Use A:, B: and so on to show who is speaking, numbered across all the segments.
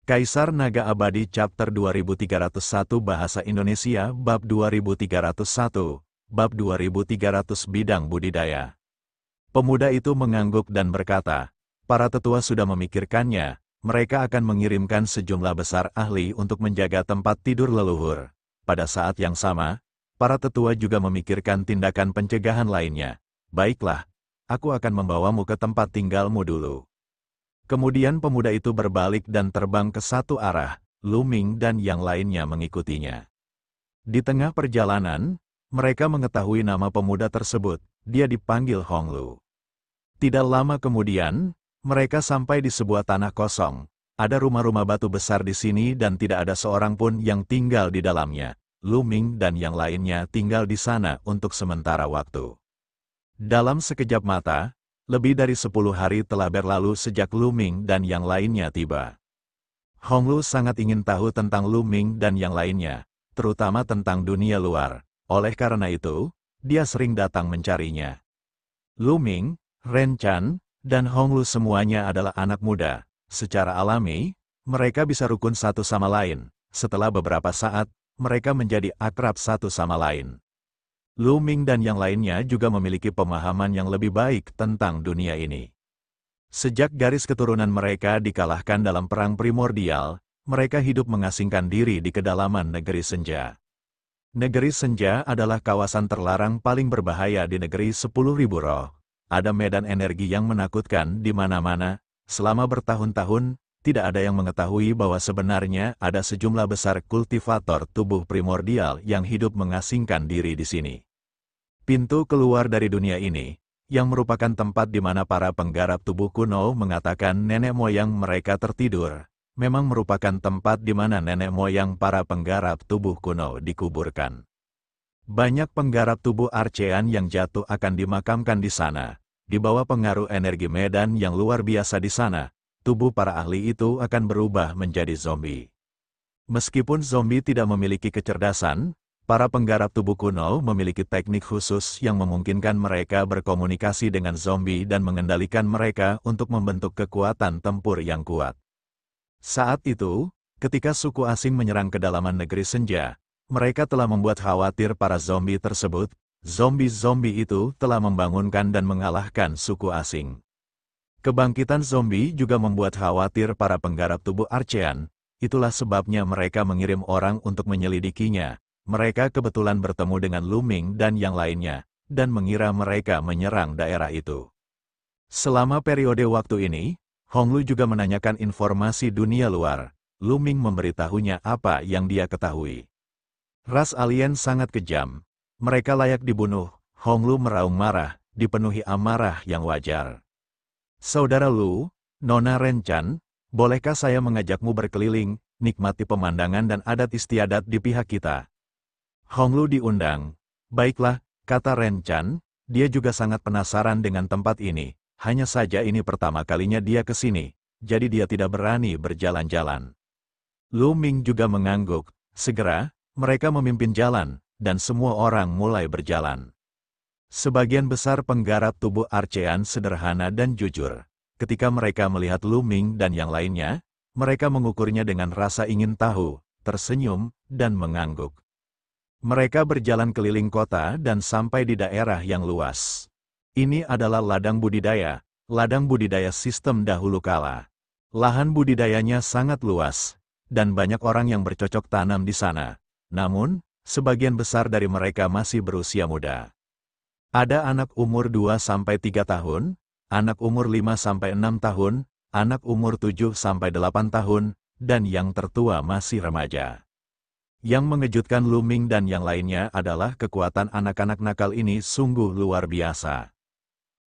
A: Kaisar Naga Abadi Chapter 2301 Bahasa Indonesia Bab 2301, Bab 2300 Bidang Budidaya. Pemuda itu mengangguk dan berkata, para tetua sudah memikirkannya, mereka akan mengirimkan sejumlah besar ahli untuk menjaga tempat tidur leluhur. Pada saat yang sama, para tetua juga memikirkan tindakan pencegahan lainnya. Baiklah, aku akan membawamu ke tempat tinggalmu dulu. Kemudian pemuda itu berbalik dan terbang ke satu arah, Lu Ming dan yang lainnya mengikutinya. Di tengah perjalanan, mereka mengetahui nama pemuda tersebut, dia dipanggil Hong Lu. Tidak lama kemudian, mereka sampai di sebuah tanah kosong. Ada rumah-rumah batu besar di sini dan tidak ada seorang pun yang tinggal di dalamnya. Lu Ming dan yang lainnya tinggal di sana untuk sementara waktu. Dalam sekejap mata, lebih dari 10 hari telah berlalu sejak Lu Ming dan yang lainnya tiba. Hong Lu sangat ingin tahu tentang Lu Ming dan yang lainnya, terutama tentang dunia luar. Oleh karena itu, dia sering datang mencarinya. Lu Ming, Ren Chan, dan Hong Lu semuanya adalah anak muda. Secara alami, mereka bisa rukun satu sama lain. Setelah beberapa saat, mereka menjadi akrab satu sama lain. Lu Ming dan yang lainnya juga memiliki pemahaman yang lebih baik tentang dunia ini. Sejak garis keturunan mereka dikalahkan dalam perang primordial, mereka hidup mengasingkan diri di kedalaman negeri senja. Negeri senja adalah kawasan terlarang paling berbahaya di negeri 10.000 roh. Ada medan energi yang menakutkan di mana-mana. Selama bertahun-tahun, tidak ada yang mengetahui bahwa sebenarnya ada sejumlah besar kultivator tubuh primordial yang hidup mengasingkan diri di sini. Pintu keluar dari dunia ini, yang merupakan tempat di mana para penggarap tubuh kuno mengatakan nenek moyang mereka tertidur, memang merupakan tempat di mana nenek moyang para penggarap tubuh kuno dikuburkan. Banyak penggarap tubuh Archean yang jatuh akan dimakamkan di sana. Di bawah pengaruh energi medan yang luar biasa di sana, tubuh para ahli itu akan berubah menjadi zombie. Meskipun zombie tidak memiliki kecerdasan, para penggarap tubuh kuno memiliki teknik khusus yang memungkinkan mereka berkomunikasi dengan zombie dan mengendalikan mereka untuk membentuk kekuatan tempur yang kuat. Saat itu, ketika suku asing menyerang kedalaman negeri senja, mereka telah membuat khawatir para zombie tersebut. Zombie-zombie itu telah membangunkan dan mengalahkan suku asing. Kebangkitan zombie juga membuat khawatir para penggarap tubuh Archean, itulah sebabnya mereka mengirim orang untuk menyelidikinya. Mereka kebetulan bertemu dengan Lu Ming dan yang lainnya, dan mengira mereka menyerang daerah itu. Selama periode waktu ini, Hong Lu juga menanyakan informasi dunia luar. Lu Ming memberitahunya apa yang dia ketahui. Ras alien sangat kejam. Mereka layak dibunuh. Hong Lu meraung marah, dipenuhi amarah yang wajar. Saudara Lu, Nona Ren Chan, bolehkah saya mengajakmu berkeliling, nikmati pemandangan dan adat istiadat di pihak kita? Hong Lu diundang. Baiklah, kata Ren Chan, dia juga sangat penasaran dengan tempat ini. Hanya saja ini pertama kalinya dia ke sini, jadi dia tidak berani berjalan-jalan. Lu Ming juga mengangguk. Segera, mereka memimpin jalan, dan semua orang mulai berjalan. Sebagian besar penggarap tubuh Archean sederhana dan jujur. Ketika mereka melihat Lu Ming dan yang lainnya, mereka mengukurnya dengan rasa ingin tahu, tersenyum, dan mengangguk. Mereka berjalan keliling kota dan sampai di daerah yang luas. Ini adalah ladang budidaya sistem dahulu kala. Lahan budidayanya sangat luas, dan banyak orang yang bercocok tanam di sana. Namun, sebagian besar dari mereka masih berusia muda. Ada anak umur 2-3 tahun, anak umur 5-6 tahun, anak umur 7-8 tahun, dan yang tertua masih remaja. Yang mengejutkan Lu Ming dan yang lainnya adalah kekuatan anak-anak nakal ini sungguh luar biasa.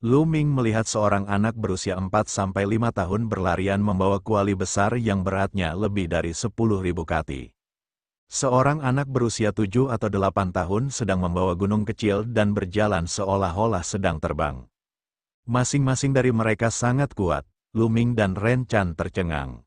A: Lu Ming melihat seorang anak berusia 4-5 tahun berlarian membawa kuali besar yang beratnya lebih dari 10.000 kati. Seorang anak berusia 7 atau 8 tahun sedang membawa gunung kecil dan berjalan seolah-olah sedang terbang. Masing-masing dari mereka sangat kuat. Lu Ming dan Ren Chan tercengang.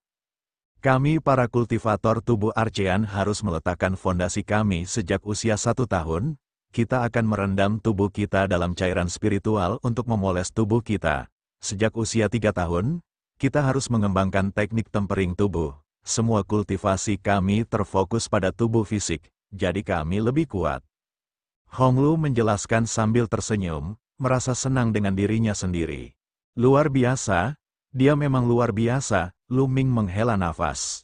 A: Kami para kultivator tubuh Archean harus meletakkan fondasi kami sejak usia 1 tahun. Kita akan merendam tubuh kita dalam cairan spiritual untuk memoles tubuh kita. Sejak usia 3 tahun, kita harus mengembangkan teknik tempering tubuh. semua kultivasi kami terfokus pada tubuh fisik, jadi kami lebih kuat. Honglu menjelaskan sambil tersenyum, merasa senang dengan dirinya sendiri. Luar biasa, dia memang luar biasa, Lu Ming menghela nafas.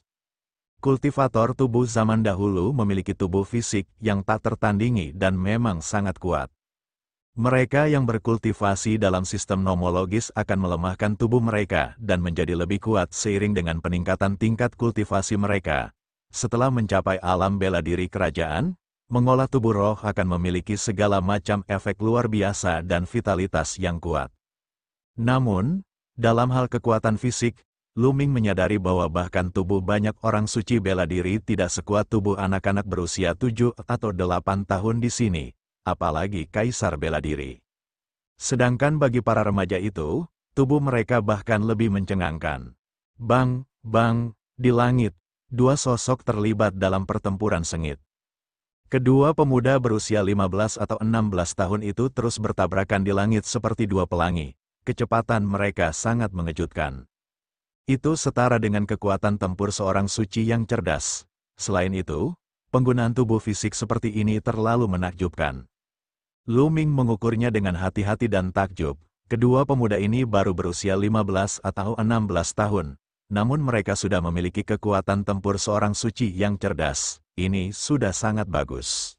A: Kultivator tubuh zaman dahulu memiliki tubuh fisik yang tak tertandingi dan memang sangat kuat. Mereka yang berkultivasi dalam sistem nomologis akan melemahkan tubuh mereka dan menjadi lebih kuat seiring dengan peningkatan tingkat kultivasi mereka. Setelah mencapai alam bela diri kerajaan, mengolah tubuh roh akan memiliki segala macam efek luar biasa dan vitalitas yang kuat. Namun, dalam hal kekuatan fisik, Lu Ming menyadari bahwa bahkan tubuh banyak orang suci bela diri tidak sekuat tubuh anak-anak berusia 7 atau 8 tahun di sini. Apalagi kaisar bela diri. Sedangkan bagi para remaja itu, tubuh mereka bahkan lebih mencengangkan. Bang, bang, di langit, dua sosok terlibat dalam pertempuran sengit. Kedua pemuda berusia 15 atau 16 tahun itu terus bertabrakan di langit seperti dua pelangi. Kecepatan mereka sangat mengejutkan. Itu setara dengan kekuatan tempur seorang suci yang cerdas. Selain itu, penggunaan tubuh fisik seperti ini terlalu menakjubkan. Lu Ming mengukurnya dengan hati-hati dan takjub. Kedua pemuda ini baru berusia 15 atau 16 tahun. Namun mereka sudah memiliki kekuatan tempur seorang suci yang cerdas. Ini sudah sangat bagus.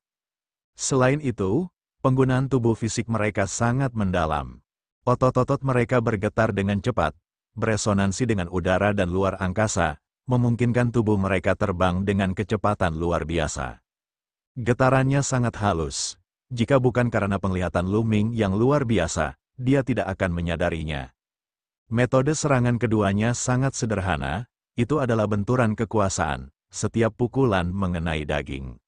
A: Selain itu, penggunaan tubuh fisik mereka sangat mendalam. Otot-otot mereka bergetar dengan cepat, beresonansi dengan udara dan luar angkasa, memungkinkan tubuh mereka terbang dengan kecepatan luar biasa. Getarannya sangat halus. Jika bukan karena penglihatan Lu Ming yang luar biasa, dia tidak akan menyadarinya. Metode serangan keduanya sangat sederhana, itu adalah benturan kekuasaan, setiap pukulan mengenai daging.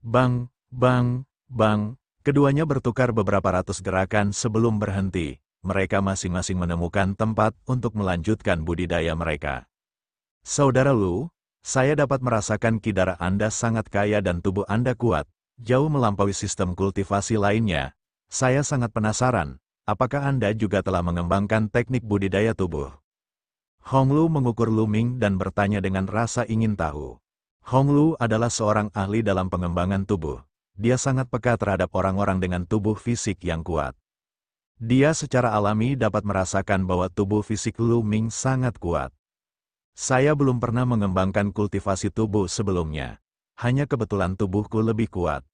A: Bang, bang, bang, keduanya bertukar beberapa ratus gerakan sebelum berhenti, mereka masing-masing menemukan tempat untuk melanjutkan budidaya mereka. Saudara Lu, saya dapat merasakan ki darah Anda sangat kaya dan tubuh Anda kuat. Jauh melampaui sistem kultivasi lainnya. Saya sangat penasaran, apakah Anda juga telah mengembangkan teknik budidaya tubuh? Honglu mengukur Lu Ming dan bertanya dengan rasa ingin tahu. Honglu adalah seorang ahli dalam pengembangan tubuh. Dia sangat peka terhadap orang-orang dengan tubuh fisik yang kuat. Dia secara alami dapat merasakan bahwa tubuh fisik Lu Ming sangat kuat. Saya belum pernah mengembangkan kultivasi tubuh sebelumnya. Hanya kebetulan tubuhku lebih kuat.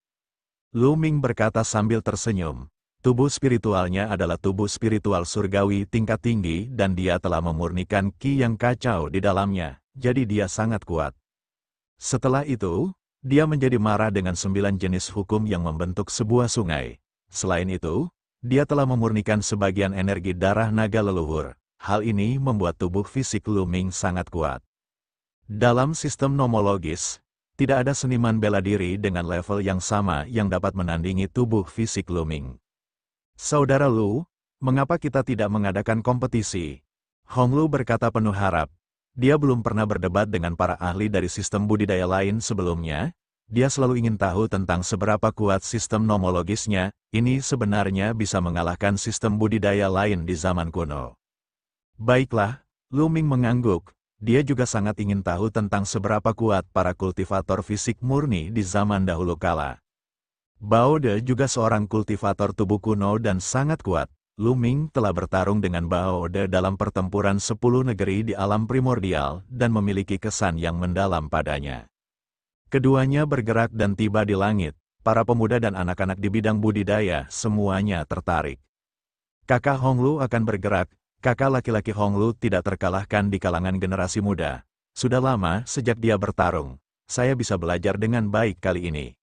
A: Lu Ming berkata sambil tersenyum. Tubuh spiritualnya adalah tubuh spiritual surgawi tingkat tinggi dan dia telah memurnikan ki yang kacau di dalamnya, jadi dia sangat kuat. Setelah itu, dia menjadi marah dengan 9 jenis hukum yang membentuk sebuah sungai. Selain itu, dia telah memurnikan sebagian energi darah naga leluhur. Hal ini membuat tubuh fisik Lu Ming sangat kuat. Dalam sistem nomologis, tidak ada seniman bela diri dengan level yang sama yang dapat menandingi tubuh fisik Lu Ming. Saudara Lu, mengapa kita tidak mengadakan kompetisi? Honglu berkata penuh harap. Dia belum pernah berdebat dengan para ahli dari sistem budidaya lain sebelumnya. Dia selalu ingin tahu tentang seberapa kuat sistem nomologisnya. Ini sebenarnya bisa mengalahkan sistem budidaya lain di zaman kuno. Baiklah, Lu Ming mengangguk. Dia juga sangat ingin tahu tentang seberapa kuat para kultivator fisik murni di zaman dahulu kala. Bao De juga seorang kultivator tubuh kuno dan sangat kuat. Lu Ming telah bertarung dengan Bao De dalam pertempuran 10 negeri di alam primordial dan memiliki kesan yang mendalam padanya. Keduanya bergerak dan tiba di langit. Para pemuda dan anak-anak di bidang budidaya semuanya tertarik. Kakak Honglu akan bergerak. Kakak laki-laki Honglu tidak terkalahkan di kalangan generasi muda. Sudah lama sejak dia bertarung. Saya bisa belajar dengan baik kali ini.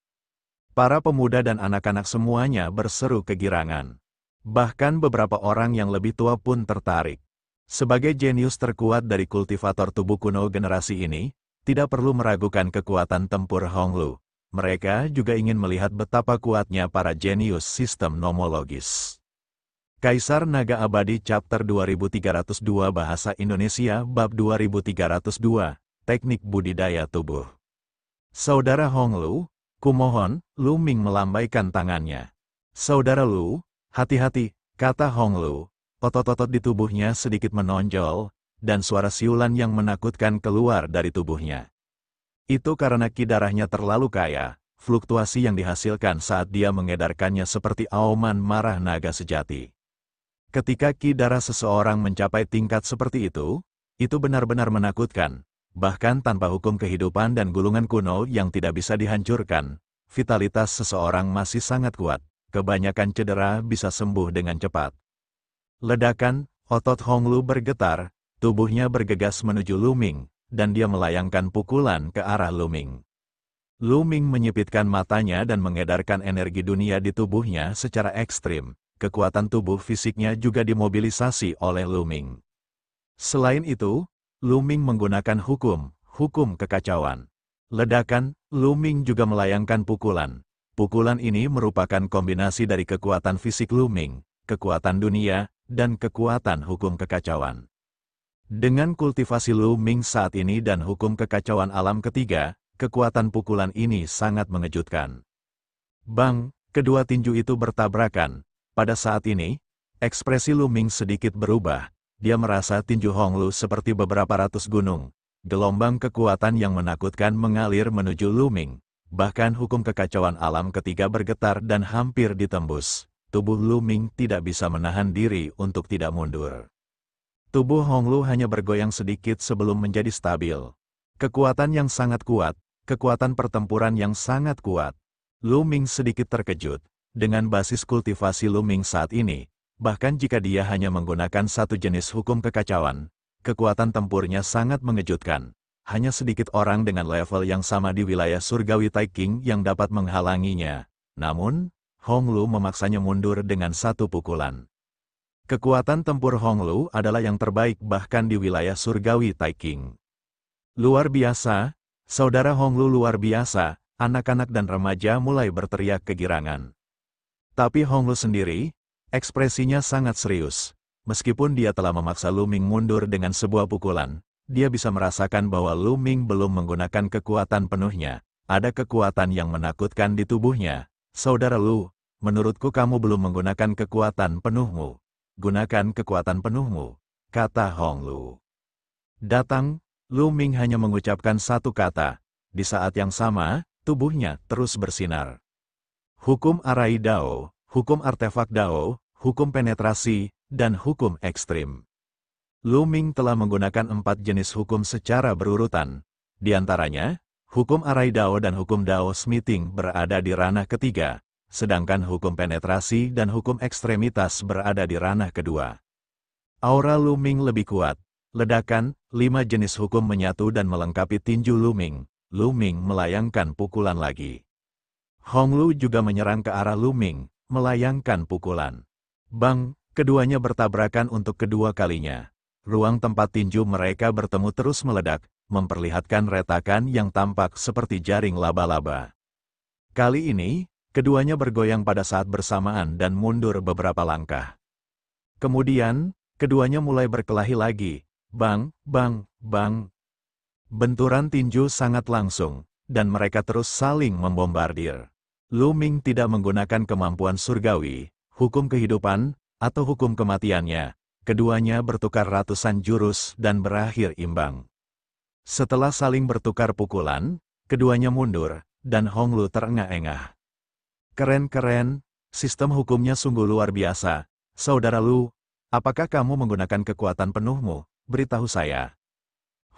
A: Para pemuda dan anak-anak semuanya berseru kegirangan. Bahkan beberapa orang yang lebih tua pun tertarik. Sebagai jenius terkuat dari kultivator tubuh kuno generasi ini, tidak perlu meragukan kekuatan tempur Honglu. Mereka juga ingin melihat betapa kuatnya para jenius sistem nomologis. Kaisar Naga Abadi Chapter 2302 Bahasa Indonesia Bab 2302, Teknik Budidaya Tubuh. Saudara Honglu, kumohon, Lu Ming melambaikan tangannya. Saudara Lu, hati-hati, kata Honglu. Otot-otot di tubuhnya sedikit menonjol. dan suara siulan yang menakutkan keluar dari tubuhnya. Itu karena ki darahnya terlalu kaya, fluktuasi yang dihasilkan saat dia mengedarkannya seperti auman marah naga sejati. Ketika ki darah seseorang mencapai tingkat seperti itu benar-benar menakutkan. Bahkan tanpa hukum kehidupan dan gulungan kuno yang tidak bisa dihancurkan, vitalitas seseorang masih sangat kuat. Kebanyakan cedera bisa sembuh dengan cepat. Ledakan, otot Honglu bergetar, tubuhnya bergegas menuju Lu Ming, dan dia melayangkan pukulan ke arah Lu Ming. Lu Ming menyipitkan matanya dan mengedarkan energi dunia di tubuhnya secara ekstrim. Kekuatan tubuh fisiknya juga dimobilisasi oleh Lu Ming. Selain itu, Lu Ming menggunakan hukum kekacauan. Ledakan, Lu Ming juga melayangkan pukulan. Pukulan ini merupakan kombinasi dari kekuatan fisik Lu Ming, kekuatan dunia, dan kekuatan hukum kekacauan. Dengan kultivasi Lu Ming saat ini dan hukum kekacauan alam ketiga, kekuatan pukulan ini sangat mengejutkan. Bang, kedua tinju itu bertabrakan. Pada saat ini, ekspresi Lu Ming sedikit berubah. Dia merasa tinju Honglu seperti beberapa ratus gunung. Gelombang kekuatan yang menakutkan mengalir menuju Lu Ming. Bahkan hukum kekacauan alam ketiga bergetar dan hampir ditembus. Tubuh Lu Ming tidak bisa menahan diri untuk tidak mundur. Tubuh Honglu hanya bergoyang sedikit sebelum menjadi stabil. Kekuatan yang sangat kuat, kekuatan pertempuran yang sangat kuat. Lu Ming sedikit terkejut. Dengan basis kultivasi Lu Ming saat ini, bahkan jika dia hanya menggunakan satu jenis hukum kekacauan, kekuatan tempurnya sangat mengejutkan. Hanya sedikit orang dengan level yang sama di wilayah surgawi Taiking yang dapat menghalanginya. Namun, Honglu memaksanya mundur dengan satu pukulan. Kekuatan tempur Honglu adalah yang terbaik bahkan di wilayah surgawi Taiking. Luar biasa, saudara Honglu luar biasa, anak-anak dan remaja mulai berteriak kegirangan. Tapi Honglu sendiri, ekspresinya sangat serius. Meskipun dia telah memaksa Lu Ming mundur dengan sebuah pukulan, dia bisa merasakan bahwa Lu Ming belum menggunakan kekuatan penuhnya. Ada kekuatan yang menakutkan di tubuhnya. Saudara Lu, menurutku kamu belum menggunakan kekuatan penuhmu. Gunakan kekuatan penuhmu, kata Honglu. Datang, Lu Ming hanya mengucapkan satu kata. Di saat yang sama, tubuhnya terus bersinar. Hukum Arai Dao, hukum artefak Dao, hukum penetrasi, dan hukum ekstrim. Lu Ming telah menggunakan 4 jenis hukum secara berurutan. Di antaranya, hukum Arai Dao dan hukum Dao Smithing berada di ranah ketiga, sedangkan hukum penetrasi dan hukum ekstremitas berada di ranah kedua. Aura Lu Ming lebih kuat. Ledakan, 5 jenis hukum menyatu dan melengkapi tinju Lu Ming. Lu Ming melayangkan pukulan lagi. Honglu juga menyerang ke arah Lu Ming, melayangkan pukulan. Bang, keduanya bertabrakan untuk kedua kalinya. Ruang tempat tinju mereka bertemu terus meledak, memperlihatkan retakan yang tampak seperti jaring laba-laba. Kali ini, keduanya bergoyang pada saat bersamaan dan mundur beberapa langkah. Kemudian, keduanya mulai berkelahi lagi. Bang, bang, bang. Benturan tinju sangat langsung, dan mereka terus saling membombardir. Lu Ming tidak menggunakan kemampuan surgawi, hukum kehidupan, atau hukum kematiannya. Keduanya bertukar ratusan jurus dan berakhir imbang. Setelah saling bertukar pukulan, keduanya mundur, dan Honglu terengah-engah. Keren-keren, sistem hukumnya sungguh luar biasa. Saudara Lu, apakah kamu menggunakan kekuatan penuhmu? Beritahu saya.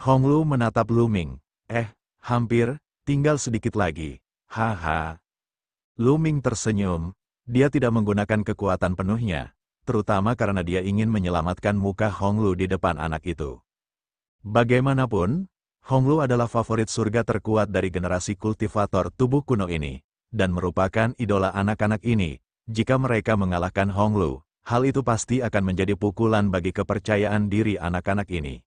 A: Honglu menatap Lu Ming. Hampir, tinggal sedikit lagi. Haha. Lu Ming tersenyum. Dia tidak menggunakan kekuatan penuhnya, terutama karena dia ingin menyelamatkan muka Honglu di depan anak itu. Bagaimanapun, Honglu adalah favorit surga terkuat dari generasi kultivator tubuh kuno ini, dan merupakan idola anak-anak ini. Jika mereka mengalahkan Honglu, hal itu pasti akan menjadi pukulan bagi kepercayaan diri anak-anak ini.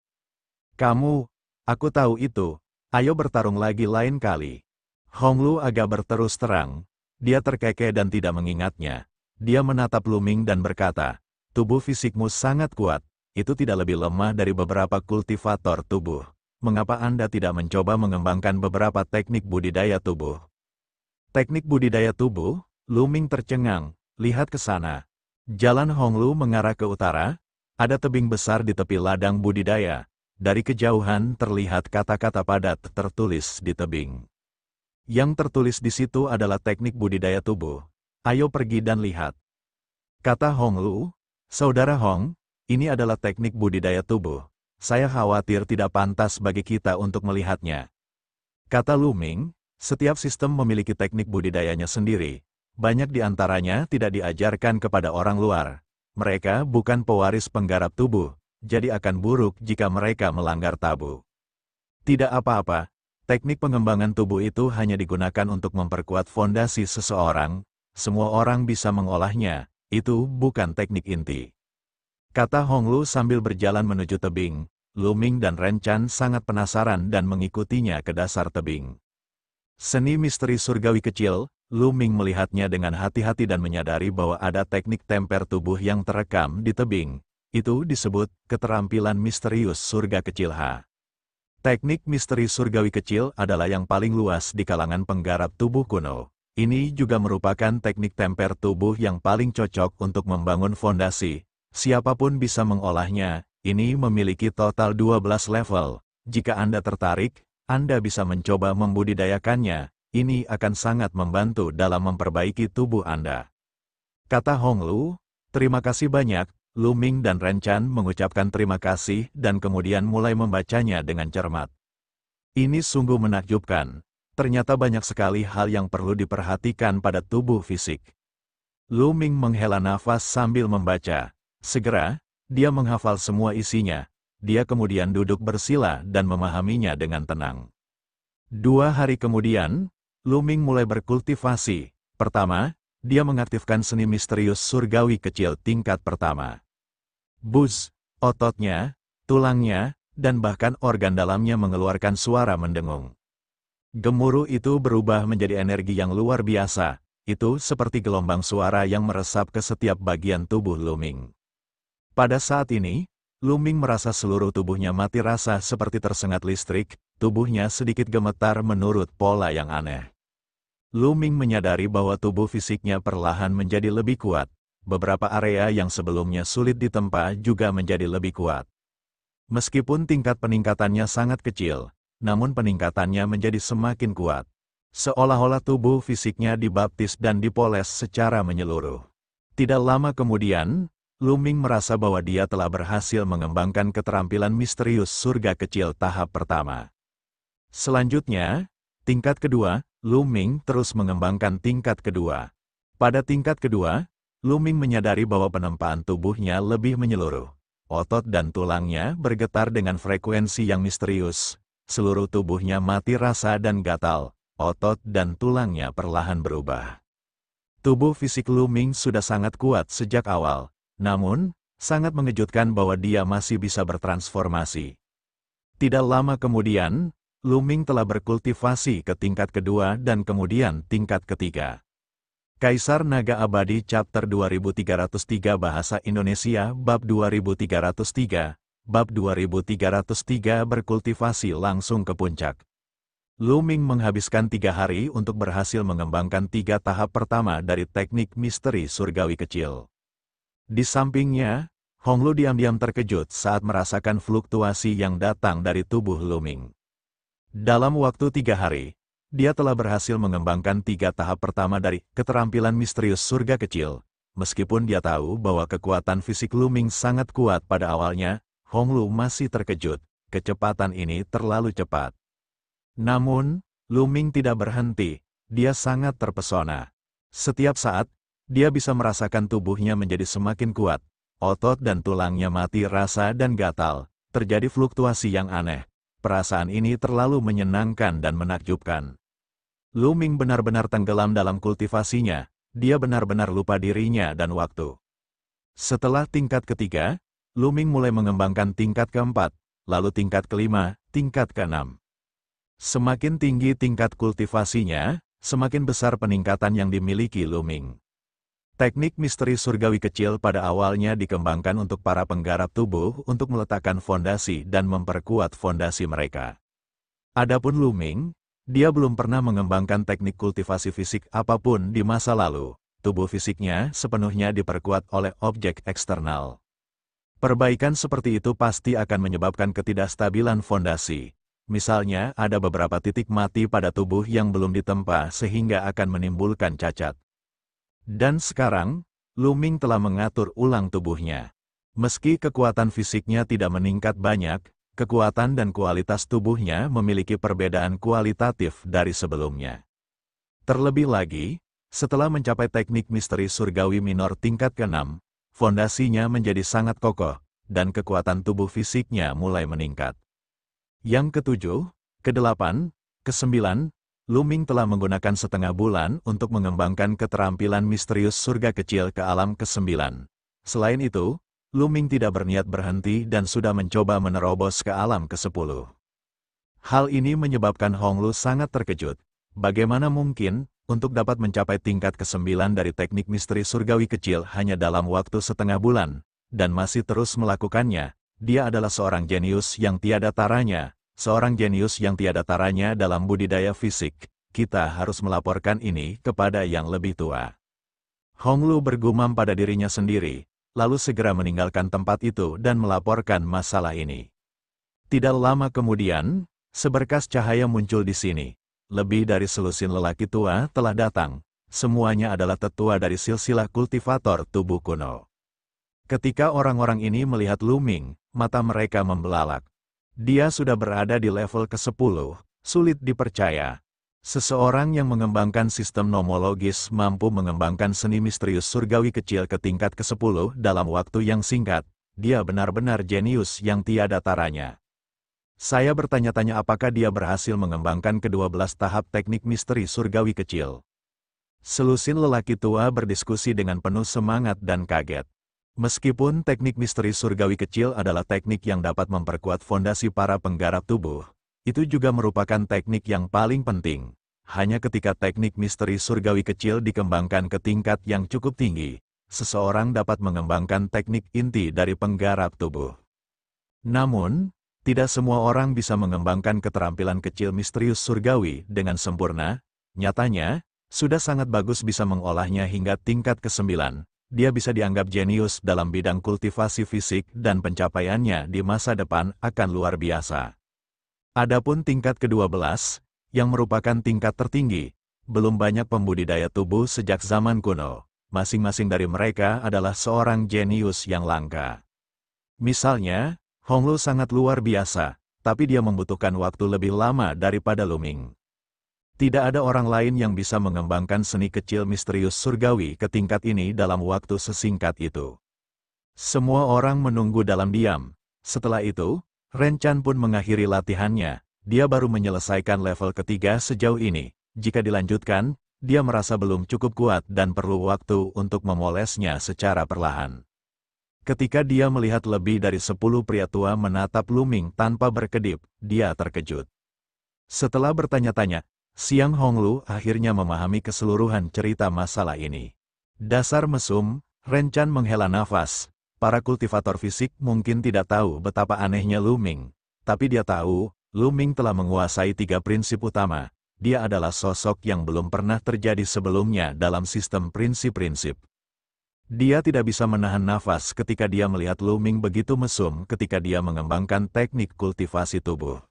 A: Aku tahu itu. Ayo bertarung lagi lain kali. Honglu agak berterus terang. Dia terkekeh dan tidak mengingatnya. Dia menatap Lu Ming dan berkata, tubuh fisikmu sangat kuat. Itu tidak lebih lemah dari beberapa kultivator tubuh. Mengapa Anda tidak mencoba mengembangkan beberapa teknik budidaya tubuh? Teknik budidaya tubuh? Lu Ming tercengang. Lihat ke sana. Jalan Honglu mengarah ke utara. Ada tebing besar di tepi ladang budidaya. Dari kejauhan terlihat kata-kata padat tertulis di tebing. Yang tertulis di situ adalah teknik budidaya tubuh. Ayo pergi dan lihat. Kata Hong Lu, Saudara Hong, ini adalah teknik budidaya tubuh. Saya khawatir tidak pantas bagi kita untuk melihatnya. Kata Lu Ming, setiap sistem memiliki teknik budidayanya sendiri. Banyak di antaranya tidak diajarkan kepada orang luar. Mereka bukan pewaris penggarap tubuh, jadi akan buruk jika mereka melanggar tabu. Tidak apa-apa, teknik pengembangan tubuh itu hanya digunakan untuk memperkuat fondasi seseorang. Semua orang bisa mengolahnya, itu bukan teknik inti. Kata Hong Lu sambil berjalan menuju tebing. Lu Ming dan Ren Chan sangat penasaran dan mengikutinya ke dasar tebing. Seni misteri surgawi kecil, Lu Ming melihatnya dengan hati-hati dan menyadari bahwa ada teknik temper tubuh yang terekam di tebing. Itu disebut keterampilan misterius surga kecil H. Teknik misteri surgawi kecil adalah yang paling luas di kalangan penggarap tubuh kuno. Ini juga merupakan teknik temper tubuh yang paling cocok untuk membangun fondasi. Siapapun bisa mengolahnya. Ini memiliki total 12 level. Jika Anda tertarik, Anda bisa mencoba membudidayakannya. Ini akan sangat membantu dalam memperbaiki tubuh Anda. Kata Hong Lu, terima kasih banyak. Lu Ming dan Ren Chan mengucapkan terima kasih dan kemudian mulai membacanya dengan cermat. Ini sungguh menakjubkan. Ternyata banyak sekali hal yang perlu diperhatikan pada tubuh fisik. Lu Ming menghela nafas sambil membaca. Segera, dia menghafal semua isinya. Dia kemudian duduk bersila dan memahaminya dengan tenang. 2 hari kemudian, Lu Ming mulai berkultivasi. Pertama, dia mengaktifkan seni misterius surgawi kecil tingkat pertama. Buzz, ototnya, tulangnya, dan bahkan organ dalamnya mengeluarkan suara mendengung. Gemuruh itu berubah menjadi energi yang luar biasa. Itu seperti gelombang suara yang meresap ke setiap bagian tubuh Lu Ming. Pada saat ini, Lu Ming merasa seluruh tubuhnya mati rasa seperti tersengat listrik, tubuhnya sedikit gemetar menurut pola yang aneh. Lu Ming menyadari bahwa tubuh fisiknya perlahan menjadi lebih kuat. Beberapa area yang sebelumnya sulit ditempa juga menjadi lebih kuat. Meskipun tingkat peningkatannya sangat kecil, namun peningkatannya menjadi semakin kuat. Seolah-olah tubuh fisiknya dibaptis dan dipoles secara menyeluruh. Tidak lama kemudian, Lu Ming merasa bahwa dia telah berhasil mengembangkan keterampilan misterius surga kecil tahap pertama. Selanjutnya, tingkat kedua, Lu Ming terus mengembangkan tingkat kedua. Pada tingkat kedua, Lu Ming menyadari bahwa penempaan tubuhnya lebih menyeluruh. Otot dan tulangnya bergetar dengan frekuensi yang misterius. Seluruh tubuhnya mati rasa dan gatal. Otot dan tulangnya perlahan berubah. Tubuh fisik Lu Ming sudah sangat kuat sejak awal. Namun, sangat mengejutkan bahwa dia masih bisa bertransformasi. Tidak lama kemudian, Lu Ming telah berkultivasi ke tingkat kedua dan kemudian tingkat ketiga. Kaisar Naga Abadi Chapter 2303 Bahasa Indonesia Bab 2303, Bab 2303 berkultivasi langsung ke puncak. Lu Ming menghabiskan 3 hari untuk berhasil mengembangkan 3 tahap pertama dari teknik misteri surgawi kecil. Di sampingnya, Hong Lu diam-diam terkejut saat merasakan fluktuasi yang datang dari tubuh Lu Ming. Dalam waktu 3 hari, dia telah berhasil mengembangkan 3 tahap pertama dari keterampilan misterius surga kecil. Meskipun dia tahu bahwa kekuatan fisik Lu Ming sangat kuat pada awalnya, Hong Lu masih terkejut. Kecepatan ini terlalu cepat. Namun, Lu Ming tidak berhenti. Dia sangat terpesona. Setiap saat, dia bisa merasakan tubuhnya menjadi semakin kuat. Otot dan tulangnya mati rasa dan gatal. Terjadi fluktuasi yang aneh. Perasaan ini terlalu menyenangkan dan menakjubkan. Lu Ming benar-benar tenggelam dalam kultivasinya. Dia benar-benar lupa dirinya dan waktu. Setelah tingkat ketiga, Lu Ming mulai mengembangkan tingkat keempat, lalu tingkat kelima, tingkat keenam. Semakin tinggi tingkat kultivasinya, semakin besar peningkatan yang dimiliki Lu Ming. Teknik misteri surgawi kecil pada awalnya dikembangkan untuk para penggarap tubuh untuk meletakkan fondasi dan memperkuat fondasi mereka. Adapun Lu Ming, dia belum pernah mengembangkan teknik kultivasi fisik apapun di masa lalu. Tubuh fisiknya sepenuhnya diperkuat oleh objek eksternal. Perbaikan seperti itu pasti akan menyebabkan ketidakstabilan fondasi. Misalnya, ada beberapa titik mati pada tubuh yang belum ditempa sehingga akan menimbulkan cacat. Dan sekarang, Lu-Ming telah mengatur ulang tubuhnya. Meski kekuatan fisiknya tidak meningkat banyak, kekuatan dan kualitas tubuhnya memiliki perbedaan kualitatif dari sebelumnya. Terlebih lagi, setelah mencapai teknik misteri surgawi minor tingkat ke-6, fondasinya menjadi sangat kokoh, dan kekuatan tubuh fisiknya mulai meningkat. Yang ketujuh, ke-8, ke-9, Lu-Ming telah menggunakan setengah bulan untuk mengembangkan keterampilan misterius surga kecil ke alam ke-9. Selain itu, Lu-Ming tidak berniat berhenti dan sudah mencoba menerobos ke alam ke-10. Hal ini menyebabkan Hong Lu sangat terkejut. Bagaimana mungkin, untuk dapat mencapai tingkat ke-9 dari teknik misteri surgawi kecil hanya dalam waktu setengah bulan, dan masih terus melakukannya, dia adalah seorang jenius yang tiada taranya, dalam budidaya fisik. Kita harus melaporkan ini kepada yang lebih tua. Hong Lu bergumam pada dirinya sendiri, lalu segera meninggalkan tempat itu dan melaporkan masalah ini. Tidak lama kemudian, seberkas cahaya muncul di sini. Lebih dari selusin lelaki tua telah datang. Semuanya adalah tetua dari silsilah kultivator tubuh kuno. Ketika orang-orang ini melihat Lu-Ming, mata mereka membelalak. Dia sudah berada di level ke-10, sulit dipercaya. Seseorang yang mengembangkan sistem nomologis mampu mengembangkan seni misterius surgawi kecil ke tingkat ke-10 dalam waktu yang singkat. Dia benar-benar jenius yang tiada taranya. Saya bertanya-tanya apakah dia berhasil mengembangkan ke-12 tahap teknik misteri surgawi kecil. Selusin lelaki tua berdiskusi dengan penuh semangat dan kaget. Meskipun teknik misteri surgawi kecil adalah teknik yang dapat memperkuat fondasi para penggarap tubuh, itu juga merupakan teknik yang paling penting. Hanya ketika teknik misteri surgawi kecil dikembangkan ke tingkat yang cukup tinggi, seseorang dapat mengembangkan teknik inti dari penggarap tubuh. Namun, tidak semua orang bisa mengembangkan keterampilan kecil misterius surgawi dengan sempurna. Nyatanya, sudah sangat bagus bisa mengolahnya hingga tingkat ke-9. Dia bisa dianggap jenius dalam bidang kultivasi fisik dan pencapaiannya di masa depan akan luar biasa. Adapun tingkat ke-12, yang merupakan tingkat tertinggi, belum banyak pembudidaya tubuh sejak zaman kuno. Masing-masing dari mereka adalah seorang jenius yang langka. Misalnya, Hong Lu sangat luar biasa, tapi dia membutuhkan waktu lebih lama daripada Lu-Ming. Tidak ada orang lain yang bisa mengembangkan seni kecil misterius surgawi ke tingkat ini dalam waktu sesingkat itu. Semua orang menunggu dalam diam. Setelah itu, Ren Chan pun mengakhiri latihannya. Dia baru menyelesaikan level ketiga sejauh ini. Jika dilanjutkan, dia merasa belum cukup kuat dan perlu waktu untuk memolesnya secara perlahan. Ketika dia melihat lebih dari 10 pria tua menatap Lu-Ming tanpa berkedip, dia terkejut. Setelah bertanya-tanya, Siang Hong Lu akhirnya memahami keseluruhan cerita masalah ini. Dasar mesum, Ren Chan menghela nafas. Para kultivator fisik mungkin tidak tahu betapa anehnya Lu-Ming. Tapi dia tahu, Lu-Ming telah menguasai 3 prinsip utama. Dia adalah sosok yang belum pernah terjadi sebelumnya dalam sistem prinsip-prinsip. Dia tidak bisa menahan nafas ketika dia melihat Lu-Ming begitu mesum ketika dia mengembangkan teknik kultivasi tubuh.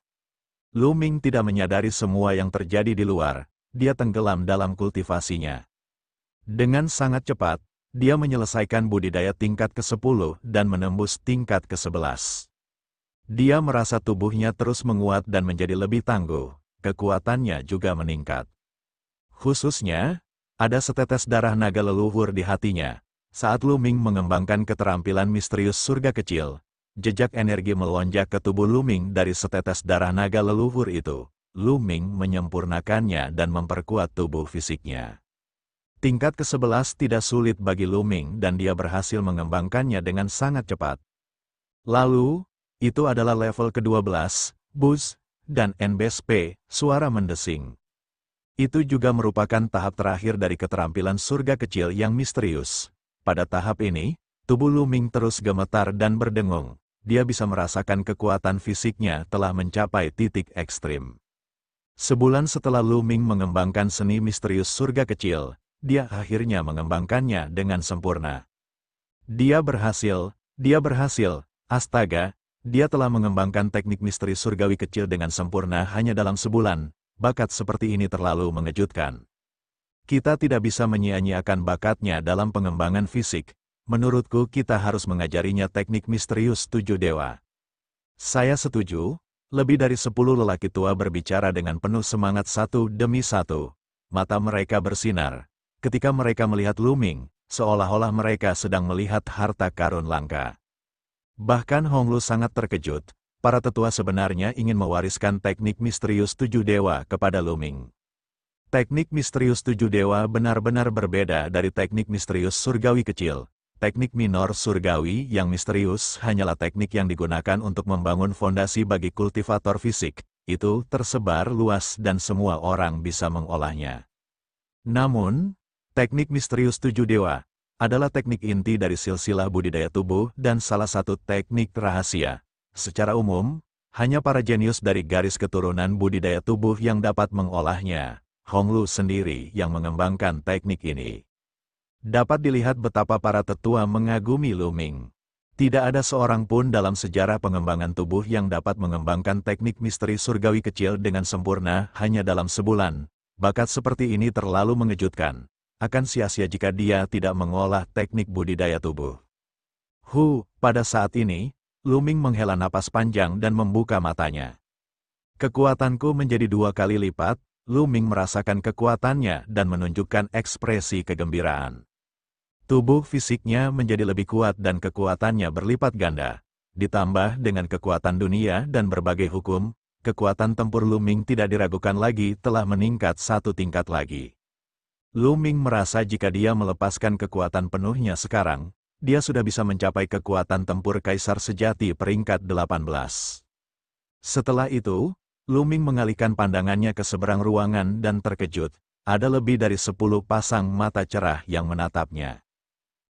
A: Lu-Ming tidak menyadari semua yang terjadi di luar, dia tenggelam dalam kultivasinya. Dengan sangat cepat, dia menyelesaikan budidaya tingkat ke-10 dan menembus tingkat ke-11. Dia merasa tubuhnya terus menguat dan menjadi lebih tangguh, kekuatannya juga meningkat. Khususnya, ada setetes darah naga leluhur di hatinya. Saat Lu-Ming mengembangkan keterampilan misterius surga kecil, jejak energi melonjak ke tubuh Lu-Ming dari setetes darah naga leluhur itu. Lu-Ming menyempurnakannya dan memperkuat tubuh fisiknya. Tingkat ke-11 tidak sulit bagi Lu-Ming dan dia berhasil mengembangkannya dengan sangat cepat. Lalu, itu adalah level ke-12, Buzz, dan NBSP, suara mendesing. Itu juga merupakan tahap terakhir dari keterampilan surga kecil yang misterius. Pada tahap ini, tubuh Lu-Ming terus gemetar dan berdengung. Dia bisa merasakan kekuatan fisiknya telah mencapai titik ekstrim. Sebulan setelah Lu-Ming mengembangkan seni misterius surga kecil, dia akhirnya mengembangkannya dengan sempurna. Dia berhasil, Dia berhasil, astaga, dia telah mengembangkan teknik misteri surgawi kecil dengan sempurna hanya dalam sebulan. Bakat seperti ini terlalu mengejutkan. Kita tidak bisa menyia-nyiakan bakatnya dalam pengembangan fisik. Menurutku kita harus mengajarinya teknik misterius 7 dewa. Saya setuju. Lebih dari 10 lelaki tua berbicara dengan penuh semangat satu demi satu. Mata mereka bersinar. Ketika mereka melihat Lu Ming, seolah-olah mereka sedang melihat harta karun langka. Bahkan Hong Lu sangat terkejut. Para tetua sebenarnya ingin mewariskan teknik misterius 7 dewa kepada Lu Ming. Teknik misterius 7 dewa benar-benar berbeda dari teknik misterius surgawi kecil. Teknik minor surgawi yang misterius hanyalah teknik yang digunakan untuk membangun fondasi bagi kultivator fisik. Itu tersebar luas dan semua orang bisa mengolahnya. Namun, teknik misterius 7 dewa adalah teknik inti dari silsilah budidaya tubuh dan salah satu teknik rahasia. Secara umum, hanya para jenius dari garis keturunan budidaya tubuh yang dapat mengolahnya. Hong Lu sendiri yang mengembangkan teknik ini. Dapat dilihat betapa para tetua mengagumi Lu Ming. Tidak ada seorang pun dalam sejarah pengembangan tubuh yang dapat mengembangkan teknik misteri surgawi kecil dengan sempurna hanya dalam sebulan. Bakat seperti ini terlalu mengejutkan. Akan sia-sia jika dia tidak mengolah teknik budidaya tubuh. Pada saat ini, Lu Ming menghela napas panjang dan membuka matanya. Kekuatanku menjadi 2 kali lipat. Lu Ming merasakan kekuatannya dan menunjukkan ekspresi kegembiraan. Tubuh fisiknya menjadi lebih kuat dan kekuatannya berlipat ganda. Ditambah dengan kekuatan dunia dan berbagai hukum, kekuatan tempur Lu Ming tidak diragukan lagi telah meningkat 1 tingkat lagi. Lu Ming merasa jika dia melepaskan kekuatan penuhnya sekarang, dia sudah bisa mencapai kekuatan tempur kaisar sejati peringkat 18. Setelah itu, Lu Ming mengalihkan pandangannya ke seberang ruangan dan terkejut. Ada lebih dari 10 pasang mata cerah yang menatapnya.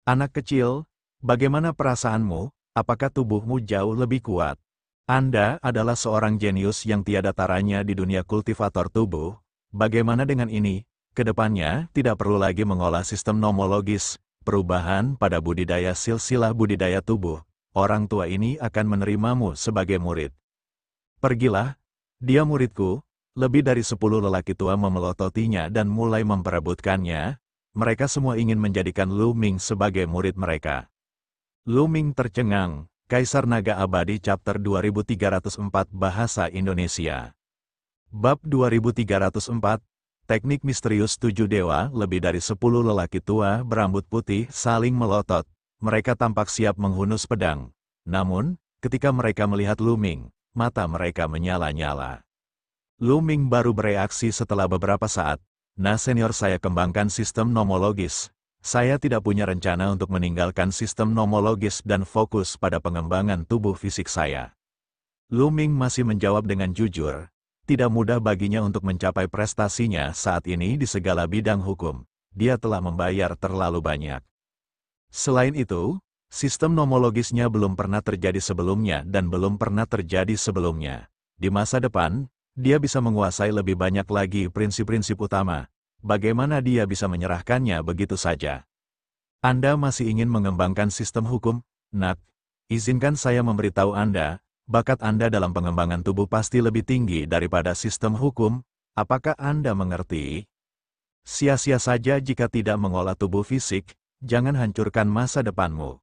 A: Anak kecil, bagaimana perasaanmu? Apakah tubuhmu jauh lebih kuat? Anda adalah seorang jenius yang tiada taranya di dunia kultivator tubuh. Bagaimana dengan ini? Kedepannya, tidak perlu lagi mengolah sistem nomologis, perubahan pada budidaya silsilah budidaya tubuh. Orang tua ini akan menerimamu sebagai murid. Pergilah, dia muridku. Lebih dari 10 lelaki tua memelototinya dan mulai memperebutkannya. Mereka semua ingin menjadikan Lu Ming sebagai murid mereka. Lu Ming tercengang. Kaisar Naga Abadi Chapter 2304 Bahasa Indonesia. Bab 2304, Teknik Misterius 7 Dewa. Lebih dari 10 lelaki tua berambut putih saling melotot. Mereka tampak siap menghunus pedang. Namun, ketika mereka melihat Lu Ming, mata mereka menyala-nyala. Lu Ming baru bereaksi setelah beberapa saat. Nah senior, saya kembangkan sistem nomologis. Saya tidak punya rencana untuk meninggalkan sistem nomologis dan fokus pada pengembangan tubuh fisik saya. Lu Ming masih menjawab dengan jujur. Tidak mudah baginya untuk mencapai prestasinya saat ini di segala bidang hukum. Dia telah membayar terlalu banyak. Selain itu, sistem nomologisnya belum pernah terjadi sebelumnya dan belum pernah terjadi sebelumnya. Di masa depan, dia bisa menguasai lebih banyak lagi prinsip-prinsip utama. Bagaimana dia bisa menyerahkannya begitu saja? Anda masih ingin mengembangkan sistem hukum? Nak, izinkan saya memberitahu Anda, bakat Anda dalam pengembangan tubuh pasti lebih tinggi daripada sistem hukum. Apakah Anda mengerti? Sia-sia saja jika tidak mengolah tubuh fisik, jangan hancurkan masa depanmu.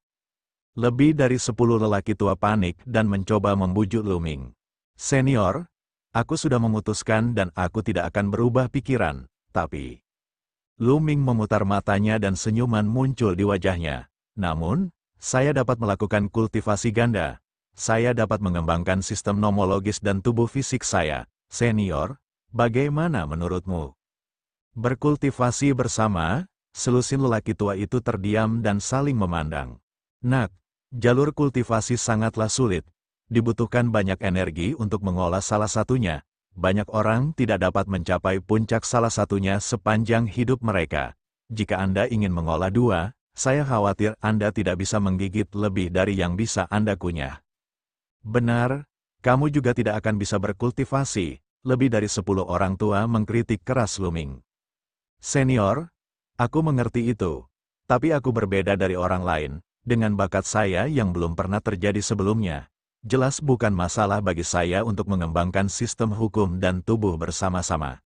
A: Lebih dari 10 lelaki tua panik dan mencoba membujuk Lu Ming. Senior, aku sudah memutuskan dan aku tidak akan berubah pikiran, tapi... Lu Ming memutar matanya dan senyuman muncul di wajahnya. Namun, saya dapat melakukan kultivasi ganda. Saya dapat mengembangkan sistem nomologis dan tubuh fisik saya. Senior, bagaimana menurutmu? Berkultivasi bersama, selusin lelaki tua itu terdiam dan saling memandang. Nak, jalur kultivasi sangatlah sulit. Dibutuhkan banyak energi untuk mengolah salah satunya. Banyak orang tidak dapat mencapai puncak salah satunya sepanjang hidup mereka. Jika Anda ingin mengolah 2, saya khawatir Anda tidak bisa menggigit lebih dari yang bisa Anda kunyah. Benar, kamu juga tidak akan bisa berkultivasi. Lebih dari 10 orang tua mengkritik keras Lu Ming. Senior, aku mengerti itu. Tapi aku berbeda dari orang lain. dengan bakat saya yang belum pernah terjadi sebelumnya, jelas bukan masalah bagi saya untuk mengembangkan sistem hukum dan tubuh bersama-sama.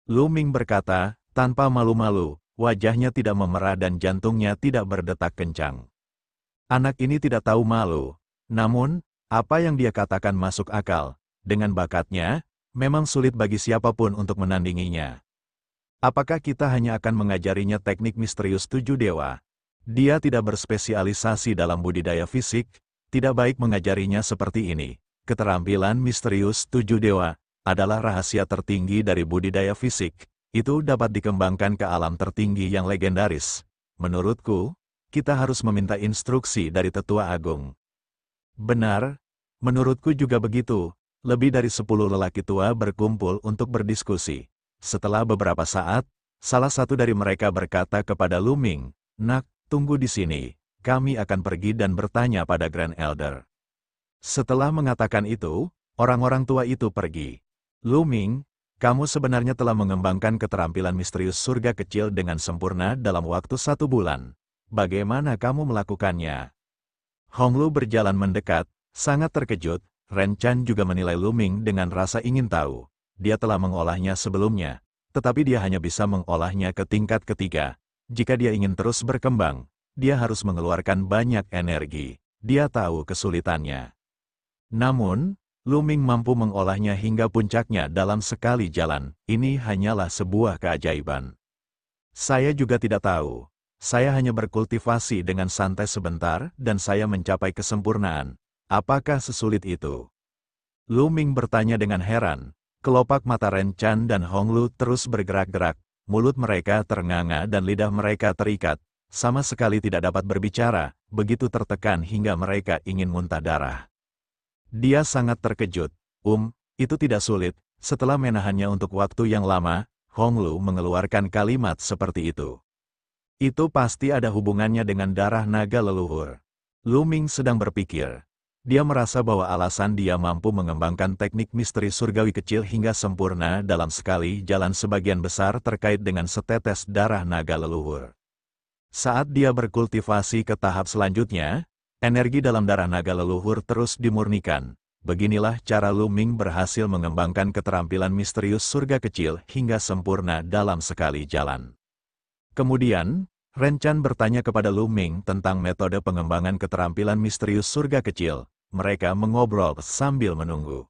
A: Lu Ming berkata, tanpa malu-malu, wajahnya tidak memerah dan jantungnya tidak berdetak kencang. Anak ini tidak tahu malu. Namun, apa yang dia katakan masuk akal. Dengan bakatnya, memang sulit bagi siapapun untuk menandinginya. Apakah kita hanya akan mengajarinya teknik misterius 7 dewa? Dia tidak berspesialisasi dalam budidaya fisik, tidak baik mengajarinya seperti ini. Keterampilan misterius 7 dewa adalah rahasia tertinggi dari budidaya fisik. Itu dapat dikembangkan ke alam tertinggi yang legendaris. Menurutku, kita harus meminta instruksi dari Tetua Agung. Benar, menurutku juga begitu. Lebih dari 10 lelaki tua berkumpul untuk berdiskusi. Setelah beberapa saat, salah satu dari mereka berkata kepada Lu Ming, "Nak, tunggu di sini. Kami akan pergi dan bertanya pada Grand Elder." Setelah mengatakan itu, orang-orang tua itu pergi. Lu Ming, kamu sebenarnya telah mengembangkan keterampilan misterius surga kecil dengan sempurna dalam waktu 1 bulan. Bagaimana kamu melakukannya? Hong Lu berjalan mendekat, sangat terkejut. Ren Chan juga menilai Lu Ming dengan rasa ingin tahu. Dia telah mengolahnya sebelumnya, tetapi dia hanya bisa mengolahnya ke tingkat ketiga. Jika dia ingin terus berkembang, dia harus mengeluarkan banyak energi. Dia tahu kesulitannya. Namun, Lu Ming mampu mengolahnya hingga puncaknya dalam sekali jalan. Ini hanyalah sebuah keajaiban. Saya juga tidak tahu. Saya hanya berkultivasi dengan santai sebentar dan saya mencapai kesempurnaan. Apakah sesulit itu? Lu Ming bertanya dengan heran. Kelopak mata Ren Chan dan Hong Lu terus bergerak-gerak. Mulut mereka ternganga dan lidah mereka terikat. Sama sekali tidak dapat berbicara, begitu tertekan hingga mereka ingin muntah darah. Dia sangat terkejut. Itu tidak sulit. Setelah menahannya untuk waktu yang lama, Hong Lu mengeluarkan kalimat seperti itu. Itu pasti ada hubungannya dengan darah naga leluhur. Lu Ming sedang berpikir. Dia merasa bahwa alasan dia mampu mengembangkan teknik misteri surgawi kecil hingga sempurna dalam sekali jalan sebagian besar terkait dengan setetes darah naga leluhur. Saat dia berkultivasi ke tahap selanjutnya, energi dalam darah naga leluhur terus dimurnikan. Beginilah cara Lu Ming berhasil mengembangkan keterampilan misterius surga kecil hingga sempurna dalam sekali jalan. Kemudian, Ren Chan bertanya kepada Lu Ming tentang metode pengembangan keterampilan misterius surga kecil. Mereka mengobrol sambil menunggu.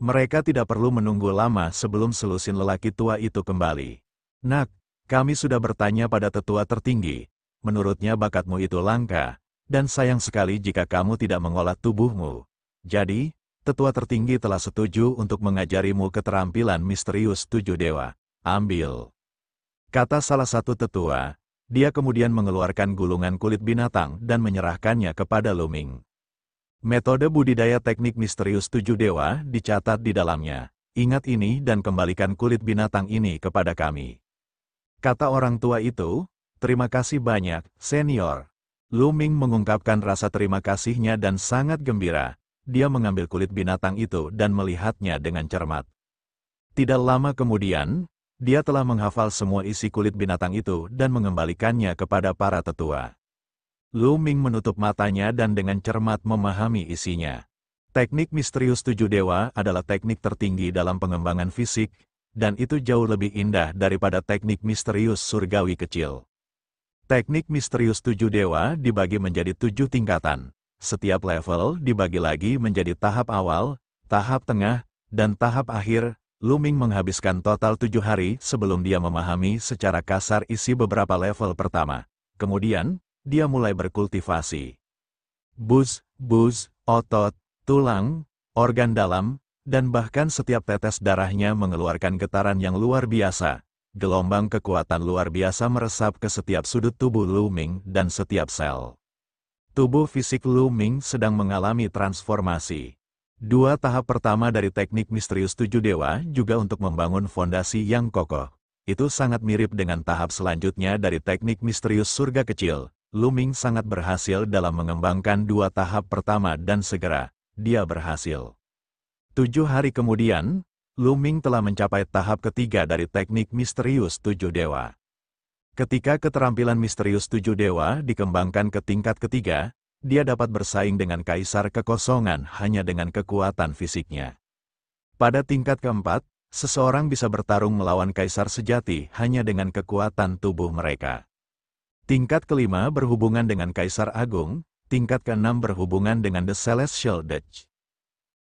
A: Mereka tidak perlu menunggu lama sebelum selusin lelaki tua itu kembali. Nak, kami sudah bertanya pada tetua tertinggi. Menurutnya bakatmu itu langka, dan sayang sekali jika kamu tidak mengolah tubuhmu. Jadi, tetua tertinggi telah setuju untuk mengajarimu keterampilan misterius 7 dewa. Ambil. Kata salah satu tetua, dia kemudian mengeluarkan gulungan kulit binatang dan menyerahkannya kepada Lu Ming. Metode budidaya teknik misterius 7 dewa dicatat di dalamnya. Ingat ini dan kembalikan kulit binatang ini kepada kami. Kata orang tua itu, terima kasih banyak, senior. Lu Ming mengungkapkan rasa terima kasihnya dan sangat gembira. Dia mengambil kulit binatang itu dan melihatnya dengan cermat. Tidak lama kemudian, dia telah menghafal semua isi kulit binatang itu dan mengembalikannya kepada para tetua. Lu Ming menutup matanya dan dengan cermat memahami isinya. Teknik misterius 7 dewa adalah teknik tertinggi dalam pengembangan fisik, dan itu jauh lebih indah daripada teknik misterius surgawi kecil. Teknik misterius 7 dewa dibagi menjadi 7 tingkatan. Setiap level dibagi lagi menjadi tahap awal, tahap tengah, dan tahap akhir. Lu Ming menghabiskan total 7 hari sebelum dia memahami secara kasar isi beberapa level pertama. Kemudian, dia mulai berkultivasi. Bus, otot, tulang, organ dalam, dan bahkan setiap tetes darahnya mengeluarkan getaran yang luar biasa. Gelombang kekuatan luar biasa meresap ke setiap sudut tubuh Lu Ming dan setiap sel. Tubuh fisik Lu Ming sedang mengalami transformasi. 2 tahap pertama dari teknik misterius 7 dewa juga untuk membangun fondasi yang kokoh. Itu sangat mirip dengan tahap selanjutnya dari teknik misterius surga kecil. Lu Ming sangat berhasil dalam mengembangkan 2 tahap pertama dan segera, dia berhasil. 7 hari kemudian, Lu Ming telah mencapai tahap ketiga dari teknik misterius 7 dewa. Ketika keterampilan misterius tujuh dewa dikembangkan ke tingkat ketiga, dia dapat bersaing dengan Kaisar Kekosongan hanya dengan kekuatan fisiknya. Pada tingkat keempat, seseorang bisa bertarung melawan Kaisar Sejati hanya dengan kekuatan tubuh mereka. Tingkat kelima berhubungan dengan Kaisar Agung, tingkat keenam berhubungan dengan The Celestial Dutch.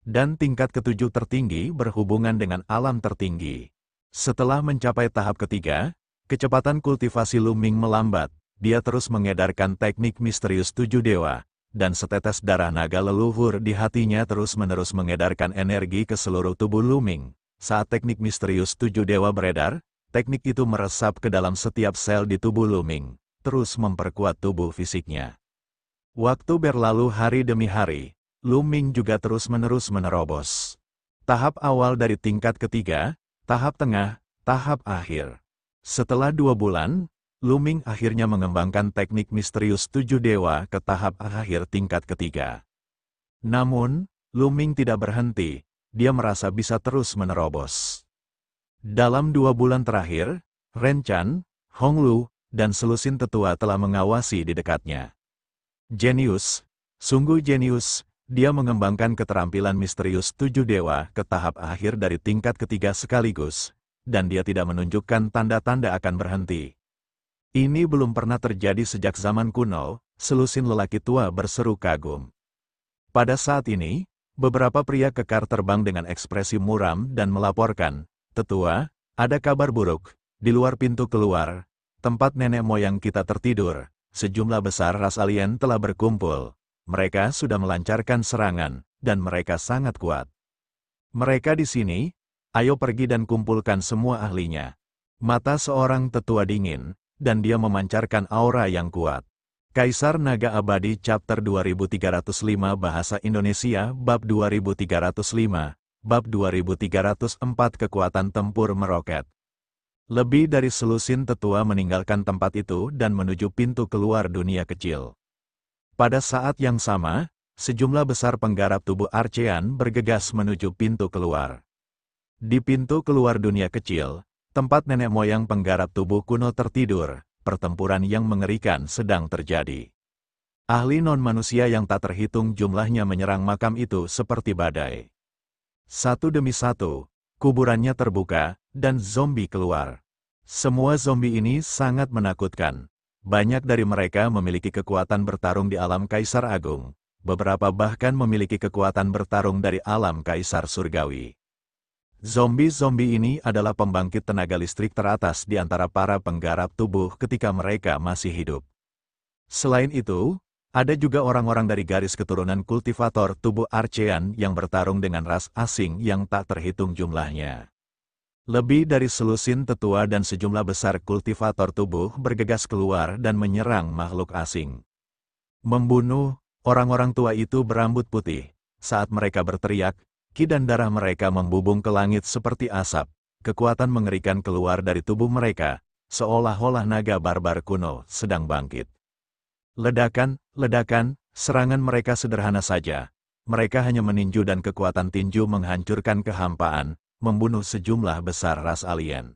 A: Dan tingkat ketujuh tertinggi berhubungan dengan alam tertinggi. Setelah mencapai tahap ketiga, kecepatan kultivasi Lu Ming melambat, dia terus mengedarkan teknik misterius tujuh dewa, dan setetes darah naga leluhur di hatinya terus-menerus mengedarkan energi ke seluruh tubuh Lu Ming. Saat teknik misterius tujuh dewa beredar, teknik itu meresap ke dalam setiap sel di tubuh Lu Ming, terus memperkuat tubuh fisiknya. Waktu berlalu hari demi hari, Lu Ming juga terus-menerus menerobos. Tahap awal dari tingkat ketiga, tahap tengah, tahap akhir. Setelah 2 bulan, Lu Ming akhirnya mengembangkan teknik misterius tujuh dewa ke tahap akhir tingkat ketiga. Namun, Lu Ming tidak berhenti, dia merasa bisa terus menerobos. Dalam 2 bulan terakhir, Ren Chan, Hong Lu, dan selusin tetua telah mengawasi di dekatnya. Jenius, sungguh jenius, dia mengembangkan keterampilan misterius tujuh dewa ke tahap akhir dari tingkat ketiga sekaligus, dan dia tidak menunjukkan tanda-tanda akan berhenti. Ini belum pernah terjadi sejak zaman kuno, selusin lelaki tua berseru kagum. Pada saat ini, beberapa pria kekar terbang dengan ekspresi muram dan melaporkan, "Tetua, ada kabar buruk, di luar pintu keluar, tempat nenek moyang kita tertidur, sejumlah besar ras alien telah berkumpul. Mereka sudah melancarkan serangan, dan mereka sangat kuat. Mereka di sini. Ayo pergi dan kumpulkan semua ahlinya." Mata seorang tetua dingin, dan dia memancarkan aura yang kuat. Kaisar Naga Abadi Chapter 2305 Bahasa Indonesia Bab 2305, Bab 2304 Kekuatan Tempur Meroket. Lebih dari selusin tetua meninggalkan tempat itu dan menuju pintu keluar dunia kecil. Pada saat yang sama, sejumlah besar penggarap tubuh Archean bergegas menuju pintu keluar. Di pintu keluar dunia kecil, tempat nenek moyang penggarap tubuh kuno tertidur, pertempuran yang mengerikan sedang terjadi. Ahli non-manusia yang tak terhitung jumlahnya menyerang makam itu seperti badai. Satu demi satu, kuburannya terbuka, dan zombie keluar. Semua zombie ini sangat menakutkan. Banyak dari mereka memiliki kekuatan bertarung di alam Kaisar Agung. Beberapa bahkan memiliki kekuatan bertarung dari alam Kaisar Surgawi. Zombie-zombie ini adalah pembangkit tenaga listrik teratas di antara para penggarap tubuh ketika mereka masih hidup. Selain itu, ada juga orang-orang dari garis keturunan kultivator tubuh Archean yang bertarung dengan ras asing yang tak terhitung jumlahnya. Lebih dari selusin tetua dan sejumlah besar kultivator tubuh bergegas keluar dan menyerang makhluk asing. Membunuh, orang-orang tua itu berambut putih. Saat mereka berteriak, ki dan darah mereka membubung ke langit seperti asap. Kekuatan mengerikan keluar dari tubuh mereka, seolah-olah naga barbar kuno sedang bangkit. Ledakan, ledakan, serangan mereka sederhana saja. Mereka hanya meninju dan kekuatan tinju menghancurkan kehampaan, membunuh sejumlah besar ras alien.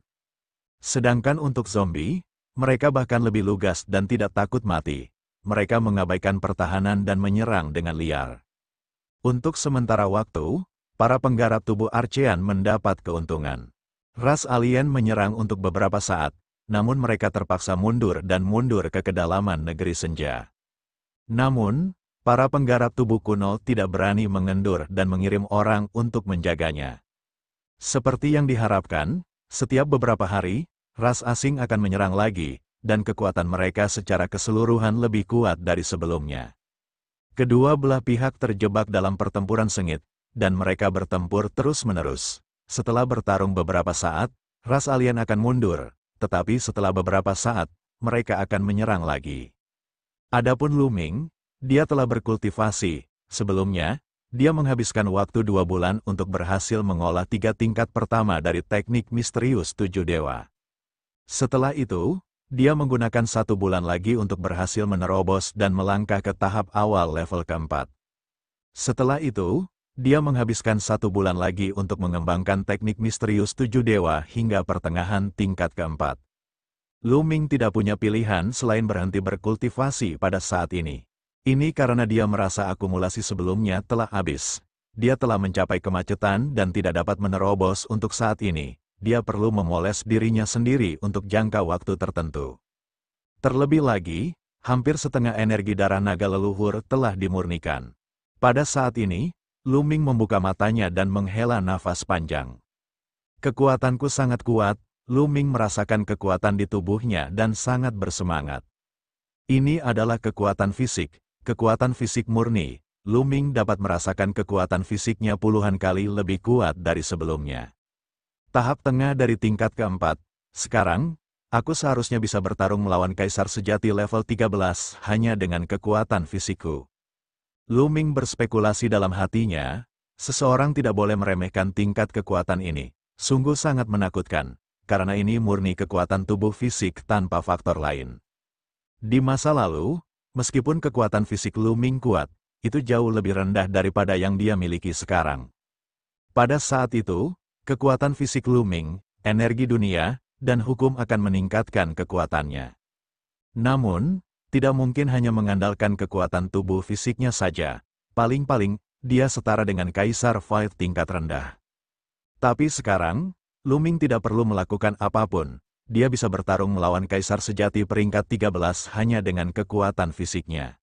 A: Sedangkan untuk zombie, mereka bahkan lebih lugas dan tidak takut mati. Mereka mengabaikan pertahanan dan menyerang dengan liar. Untuk sementara waktu, para penggarap tubuh Archean mendapat keuntungan. Ras alien menyerang untuk beberapa saat, namun mereka terpaksa mundur dan mundur ke kedalaman negeri senja. Namun, para penggarap tubuh kuno tidak berani mengendur dan mengirim orang untuk menjaganya. Seperti yang diharapkan, setiap beberapa hari, ras asing akan menyerang lagi, dan kekuatan mereka secara keseluruhan lebih kuat dari sebelumnya. Kedua belah pihak terjebak dalam pertempuran sengit, dan mereka bertempur terus-menerus. Setelah bertarung beberapa saat, ras alien akan mundur, tetapi setelah beberapa saat, mereka akan menyerang lagi. Adapun Lu Ming, dia telah berkultivasi. Sebelumnya, dia menghabiskan waktu 2 bulan untuk berhasil mengolah 3 tingkat pertama dari teknik misterius tujuh dewa. Setelah itu, dia menggunakan 1 bulan lagi untuk berhasil menerobos dan melangkah ke tahap awal level keempat. Setelah itu, dia menghabiskan 1 bulan lagi untuk mengembangkan teknik misterius tujuh dewa hingga pertengahan tingkat keempat. Lu Ming tidak punya pilihan selain berhenti berkultivasi pada saat ini. Ini karena dia merasa akumulasi sebelumnya telah habis. Dia telah mencapai kemacetan dan tidak dapat menerobos untuk saat ini. Dia perlu memoles dirinya sendiri untuk jangka waktu tertentu. Terlebih lagi, hampir setengah energi darah naga leluhur telah dimurnikan. Pada saat ini, Lu Ming membuka matanya dan menghela nafas panjang. Kekuatanku sangat kuat. Lu Ming merasakan kekuatan di tubuhnya dan sangat bersemangat. Ini adalah kekuatan fisik murni. Lu Ming dapat merasakan kekuatan fisiknya puluhan kali lebih kuat dari sebelumnya. Tahap tengah dari tingkat keempat. Sekarang, aku seharusnya bisa bertarung melawan Kaisar Sejati level 13 hanya dengan kekuatan fisikku. Lu Ming berspekulasi dalam hatinya, seseorang tidak boleh meremehkan tingkat kekuatan ini. Sungguh sangat menakutkan. Karena ini murni kekuatan tubuh fisik tanpa faktor lain. Di masa lalu, meskipun kekuatan fisik Lu Ming kuat, itu jauh lebih rendah daripada yang dia miliki sekarang. Pada saat itu, kekuatan fisik Lu Ming, energi dunia, dan hukum akan meningkatkan kekuatannya. Namun, tidak mungkin hanya mengandalkan kekuatan tubuh fisiknya saja. Paling-paling, dia setara dengan Kaisar Fight tingkat rendah. Tapi sekarang, Lu Ming tidak perlu melakukan apapun. Dia bisa bertarung melawan Kaisar Sejati peringkat 13 hanya dengan kekuatan fisiknya.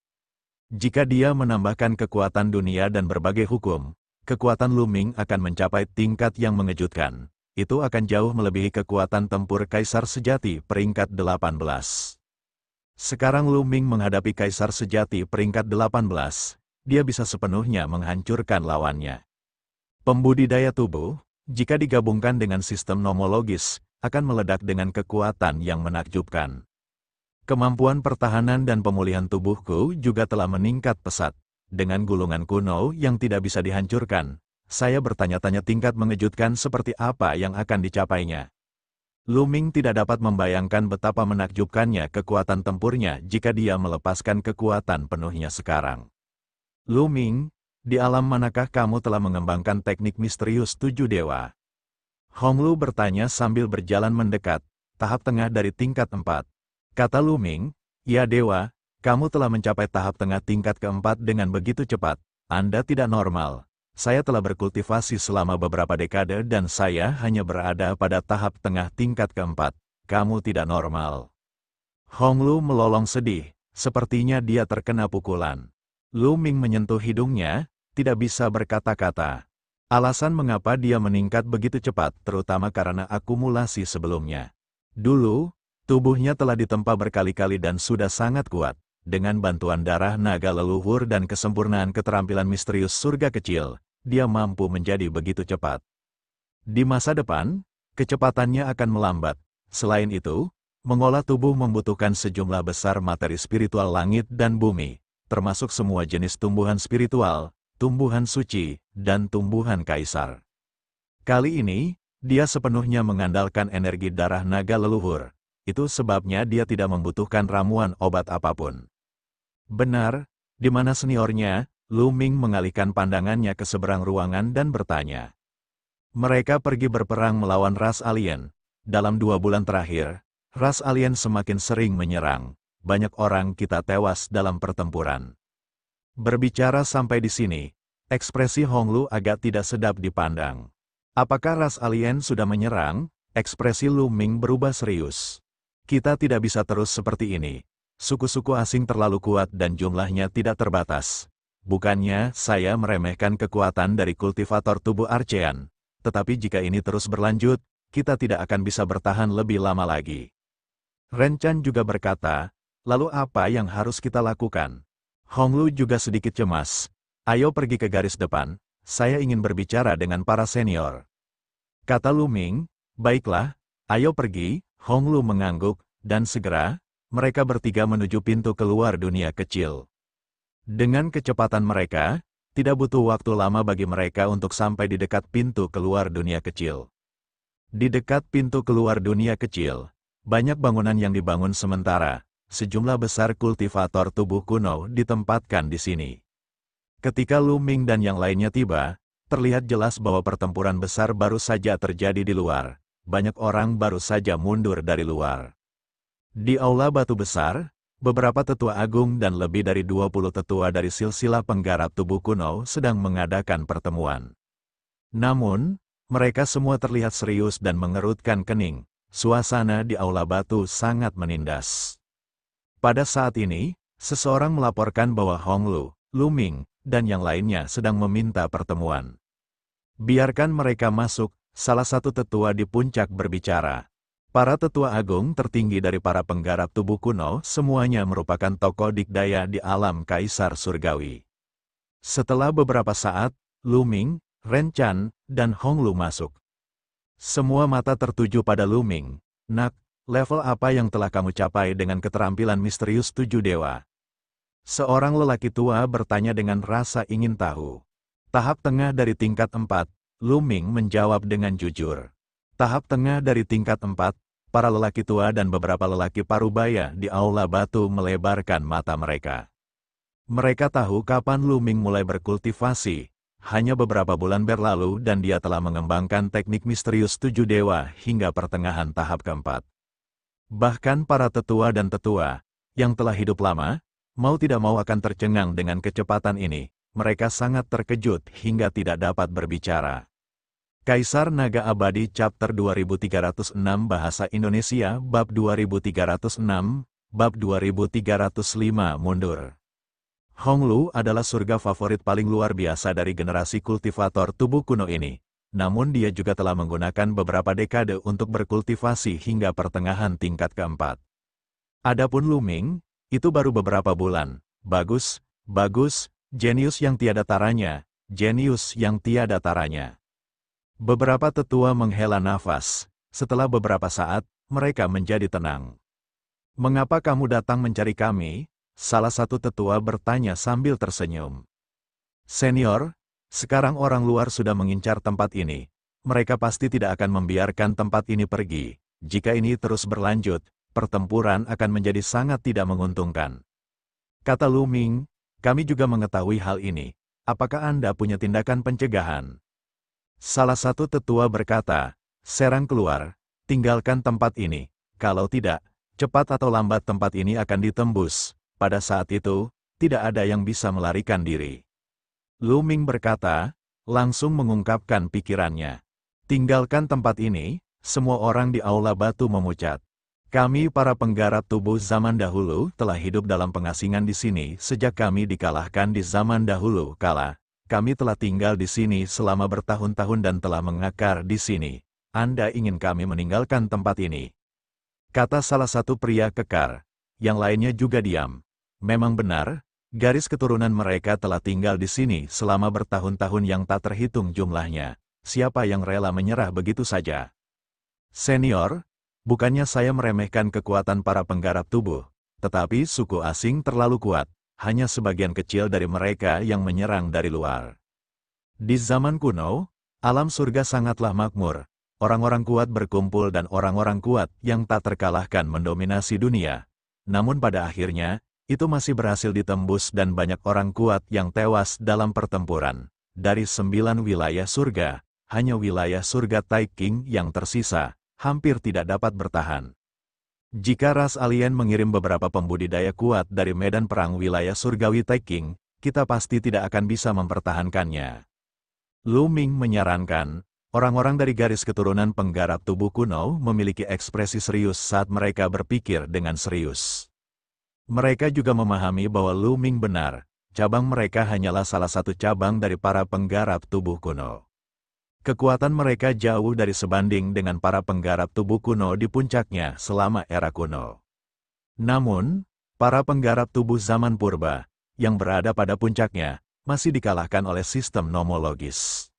A: Jika dia menambahkan kekuatan dunia dan berbagai hukum, kekuatan Lu Ming akan mencapai tingkat yang mengejutkan. Itu akan jauh melebihi kekuatan tempur Kaisar Sejati peringkat 18. Sekarang Lu Ming menghadapi Kaisar Sejati peringkat 18. Dia bisa sepenuhnya menghancurkan lawannya. Pembudidaya tubuh, jika digabungkan dengan sistem nomologis, akan meledak dengan kekuatan yang menakjubkan. Kemampuan pertahanan dan pemulihan tubuhku juga telah meningkat pesat. Dengan gulungan kuno yang tidak bisa dihancurkan, saya bertanya-tanya tingkat mengejutkan seperti apa yang akan dicapainya. Lu Ming tidak dapat membayangkan betapa menakjubkannya kekuatan tempurnya jika dia melepaskan kekuatan penuhnya sekarang. Lu Ming, di alam manakah kamu telah mengembangkan teknik misterius 7 dewa? Hong Lu bertanya sambil berjalan mendekat, tahap tengah dari tingkat 4. Kata Lu Ming, ya dewa, kamu telah mencapai tahap tengah tingkat keempat dengan begitu cepat. Anda tidak normal. Saya telah berkultivasi selama beberapa dekade dan saya hanya berada pada tahap tengah tingkat keempat. Kamu tidak normal. Hong Lu melolong sedih, sepertinya dia terkena pukulan. Lu Ming menyentuh hidungnya, tidak bisa berkata-kata. Alasan mengapa dia meningkat begitu cepat terutama karena akumulasi sebelumnya. Dulu, tubuhnya telah ditempa berkali-kali dan sudah sangat kuat. Dengan bantuan darah naga leluhur dan kesempurnaan keterampilan misterius surga kecil, dia mampu menjadi begitu cepat. Di masa depan, kecepatannya akan melambat. Selain itu, mengolah tubuh membutuhkan sejumlah besar materi spiritual langit dan bumi, termasuk semua jenis tumbuhan spiritual, tumbuhan suci, dan tumbuhan kaisar. Kali ini, dia sepenuhnya mengandalkan energi darah naga leluhur. Itu sebabnya dia tidak membutuhkan ramuan obat apapun. Benar, di mana seniornya? Lu Ming mengalihkan pandangannya ke seberang ruangan dan bertanya. Mereka pergi berperang melawan ras alien. Dalam 2 bulan terakhir, ras alien semakin sering menyerang. Banyak orang kita tewas dalam pertempuran. Berbicara sampai di sini, ekspresi Hong Lu agak tidak sedap dipandang. Apakah ras alien sudah menyerang? Ekspresi Lu Ming berubah serius. Kita tidak bisa terus seperti ini. Suku-suku asing terlalu kuat dan jumlahnya tidak terbatas. Bukannya saya meremehkan kekuatan dari kultivator tubuh Archean, tetapi jika ini terus berlanjut, kita tidak akan bisa bertahan lebih lama lagi. Ren Chan juga berkata, lalu apa yang harus kita lakukan? Hong Lu juga sedikit cemas. Ayo pergi ke garis depan, saya ingin berbicara dengan para senior. Kata Lu Ming, baiklah, ayo pergi. Hong Lu mengangguk, dan segera, mereka bertiga menuju pintu keluar dunia kecil. Dengan kecepatan mereka, tidak butuh waktu lama bagi mereka untuk sampai di dekat pintu keluar dunia kecil. Di dekat pintu keluar dunia kecil, banyak bangunan yang dibangun sementara, sejumlah besar kultivator tubuh kuno ditempatkan di sini. Ketika Lu Ming dan yang lainnya tiba, terlihat jelas bahwa pertempuran besar baru saja terjadi di luar. Banyak orang baru saja mundur dari luar. Di aula batu besar, beberapa tetua agung dan lebih dari 20 tetua dari silsilah penggarap tubuh kuno sedang mengadakan pertemuan. Namun, mereka semua terlihat serius dan mengerutkan kening. Suasana di aula batu sangat menindas. Pada saat ini, seseorang melaporkan bahwa Honglu, Lu Ming, dan yang lainnya sedang meminta pertemuan. Biarkan mereka masuk, salah satu tetua di puncak berbicara. Para tetua agung tertinggi dari para penggarap tubuh kuno semuanya merupakan tokoh dikdaya di alam kaisar surgawi. Setelah beberapa saat, Lu Ming, Ren Chan, dan Honglu masuk. Semua mata tertuju pada Lu Ming. Nak, level apa yang telah kamu capai dengan keterampilan misterius 7 dewa? Seorang lelaki tua bertanya dengan rasa ingin tahu. Tahap tengah dari tingkat 4, Lu Ming menjawab dengan jujur. Tahap tengah dari tingkat 4, para lelaki tua dan beberapa lelaki parubaya di aula batu melebarkan mata mereka. Mereka tahu kapan Lu Ming mulai berkultivasi. Hanya beberapa bulan berlalu dan dia telah mengembangkan teknik misterius 7 dewa hingga pertengahan tahap keempat. Bahkan para tetua dan tetua, yang telah hidup lama, mau tidak mau akan tercengang dengan kecepatan ini. Mereka sangat terkejut hingga tidak dapat berbicara. Kaisar Naga Abadi Chapter 2306 Bahasa Indonesia Bab 2306, Bab 2305 Mundur. Honglu adalah surga favorit paling luar biasa dari generasi kultivator tubuh kuno ini. Namun dia juga telah menggunakan beberapa dekade untuk berkultivasi hingga pertengahan tingkat keempat. Adapun Lu Ming, itu baru beberapa bulan. Bagus, bagus, jenius yang tiada taranya, jenius yang tiada taranya. Beberapa tetua menghela nafas. Setelah beberapa saat, mereka menjadi tenang. Mengapa kamu datang mencari kami? Salah satu tetua bertanya sambil tersenyum. Senior, sekarang orang luar sudah mengincar tempat ini. Mereka pasti tidak akan membiarkan tempat ini pergi. Jika ini terus berlanjut, pertempuran akan menjadi sangat tidak menguntungkan. Kata Lu Ming, kami juga mengetahui hal ini. Apakah Anda punya tindakan pencegahan? Salah satu tetua berkata, serang keluar, tinggalkan tempat ini. Kalau tidak, cepat atau lambat tempat ini akan ditembus. Pada saat itu, tidak ada yang bisa melarikan diri. Lu Ming berkata, langsung mengungkapkan pikirannya. Tinggalkan tempat ini, semua orang di aula batu memucat. Kami para penggarap tubuh zaman dahulu telah hidup dalam pengasingan di sini sejak kami dikalahkan di zaman dahulu kala. Kami telah tinggal di sini selama bertahun-tahun dan telah mengakar di sini. Anda ingin kami meninggalkan tempat ini? Kata salah satu pria kekar. Yang lainnya juga diam. Memang benar, garis keturunan mereka telah tinggal di sini selama bertahun-tahun yang tak terhitung jumlahnya. Siapa yang rela menyerah begitu saja? Senior, bukannya saya meremehkan kekuatan para penggarap tubuh, tetapi suku asing terlalu kuat, hanya sebagian kecil dari mereka yang menyerang dari luar. Di zaman kuno, alam surga sangatlah makmur, orang-orang kuat berkumpul dan orang-orang kuat yang tak terkalahkan mendominasi dunia. Namun pada akhirnya, itu masih berhasil ditembus dan banyak orang kuat yang tewas dalam pertempuran. Dari 9 wilayah surga, hanya wilayah surga Taiping yang tersisa, hampir tidak dapat bertahan. Jika ras alien mengirim beberapa pembudidaya kuat dari medan perang wilayah surgawi Taiping, kita pasti tidak akan bisa mempertahankannya. Lu Ming menyarankan, orang-orang dari garis keturunan penggarap tubuh kuno memiliki ekspresi serius saat mereka berpikir dengan serius. Mereka juga memahami bahwa Lu Ming benar, cabang mereka hanyalah salah satu cabang dari para penggarap tubuh kuno. Kekuatan mereka jauh dari sebanding dengan para penggarap tubuh kuno di puncaknya selama era kuno. Namun, para penggarap tubuh zaman purba, yang berada pada puncaknya, masih dikalahkan oleh sistem nomologis.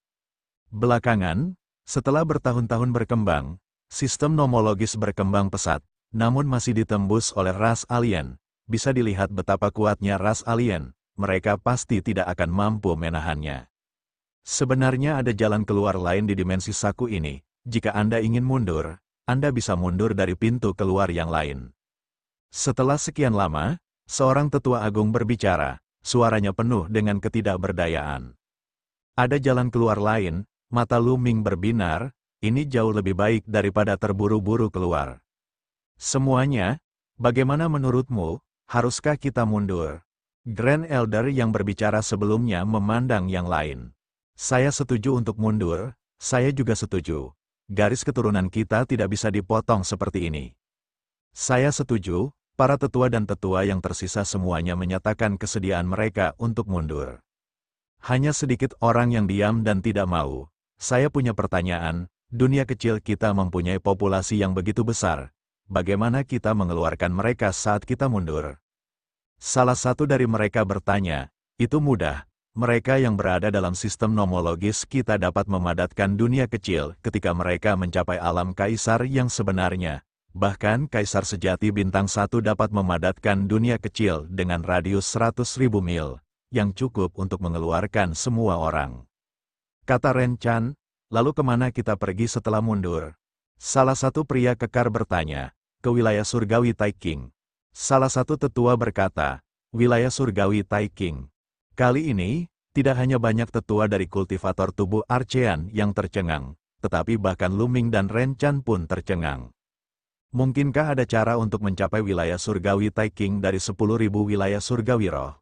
A: Belakangan, setelah bertahun-tahun berkembang, sistem nomologis berkembang pesat, namun masih ditembus oleh ras alien. Bisa dilihat betapa kuatnya ras alien, mereka pasti tidak akan mampu menahannya. Sebenarnya ada jalan keluar lain di dimensi saku ini. Jika Anda ingin mundur, Anda bisa mundur dari pintu keluar yang lain. Setelah sekian lama, seorang tetua agung berbicara, suaranya penuh dengan ketidakberdayaan. Ada jalan keluar lain, mata Lu Ming berbinar, ini jauh lebih baik daripada terburu-buru keluar. Semuanya, Bagaimana menurutmu, haruskah kita mundur? Grand Elder yang berbicara sebelumnya memandang yang lain. Saya setuju untuk mundur, saya juga setuju. Garis keturunan kita tidak bisa dipotong seperti ini. Saya setuju, para tetua dan tetua yang tersisa semuanya menyatakan kesediaan mereka untuk mundur. Hanya sedikit orang yang diam dan tidak mau. Saya punya pertanyaan, dunia kecil kita mempunyai populasi yang begitu besar. Bagaimana kita mengeluarkan mereka saat kita mundur? Salah satu dari mereka bertanya, itu mudah. Mereka yang berada dalam sistem nomologis kita dapat memadatkan dunia kecil ketika mereka mencapai alam kaisar yang sebenarnya. Bahkan kaisar sejati bintang 1 dapat memadatkan dunia kecil dengan radius 100.000 mil, yang cukup untuk mengeluarkan semua orang. Kata Ren Chan, lalu kemana kita pergi setelah mundur? Salah satu pria kekar bertanya, ke wilayah surgawi Taiking. Salah satu tetua berkata, wilayah surgawi Taiking. Kali ini, tidak hanya banyak tetua dari kultivator tubuh Archean yang tercengang, tetapi bahkan Luming dan Ren Chan pun tercengang. Mungkinkah ada cara untuk mencapai wilayah surgawi Taiking dari 10.000 wilayah surgawi roh?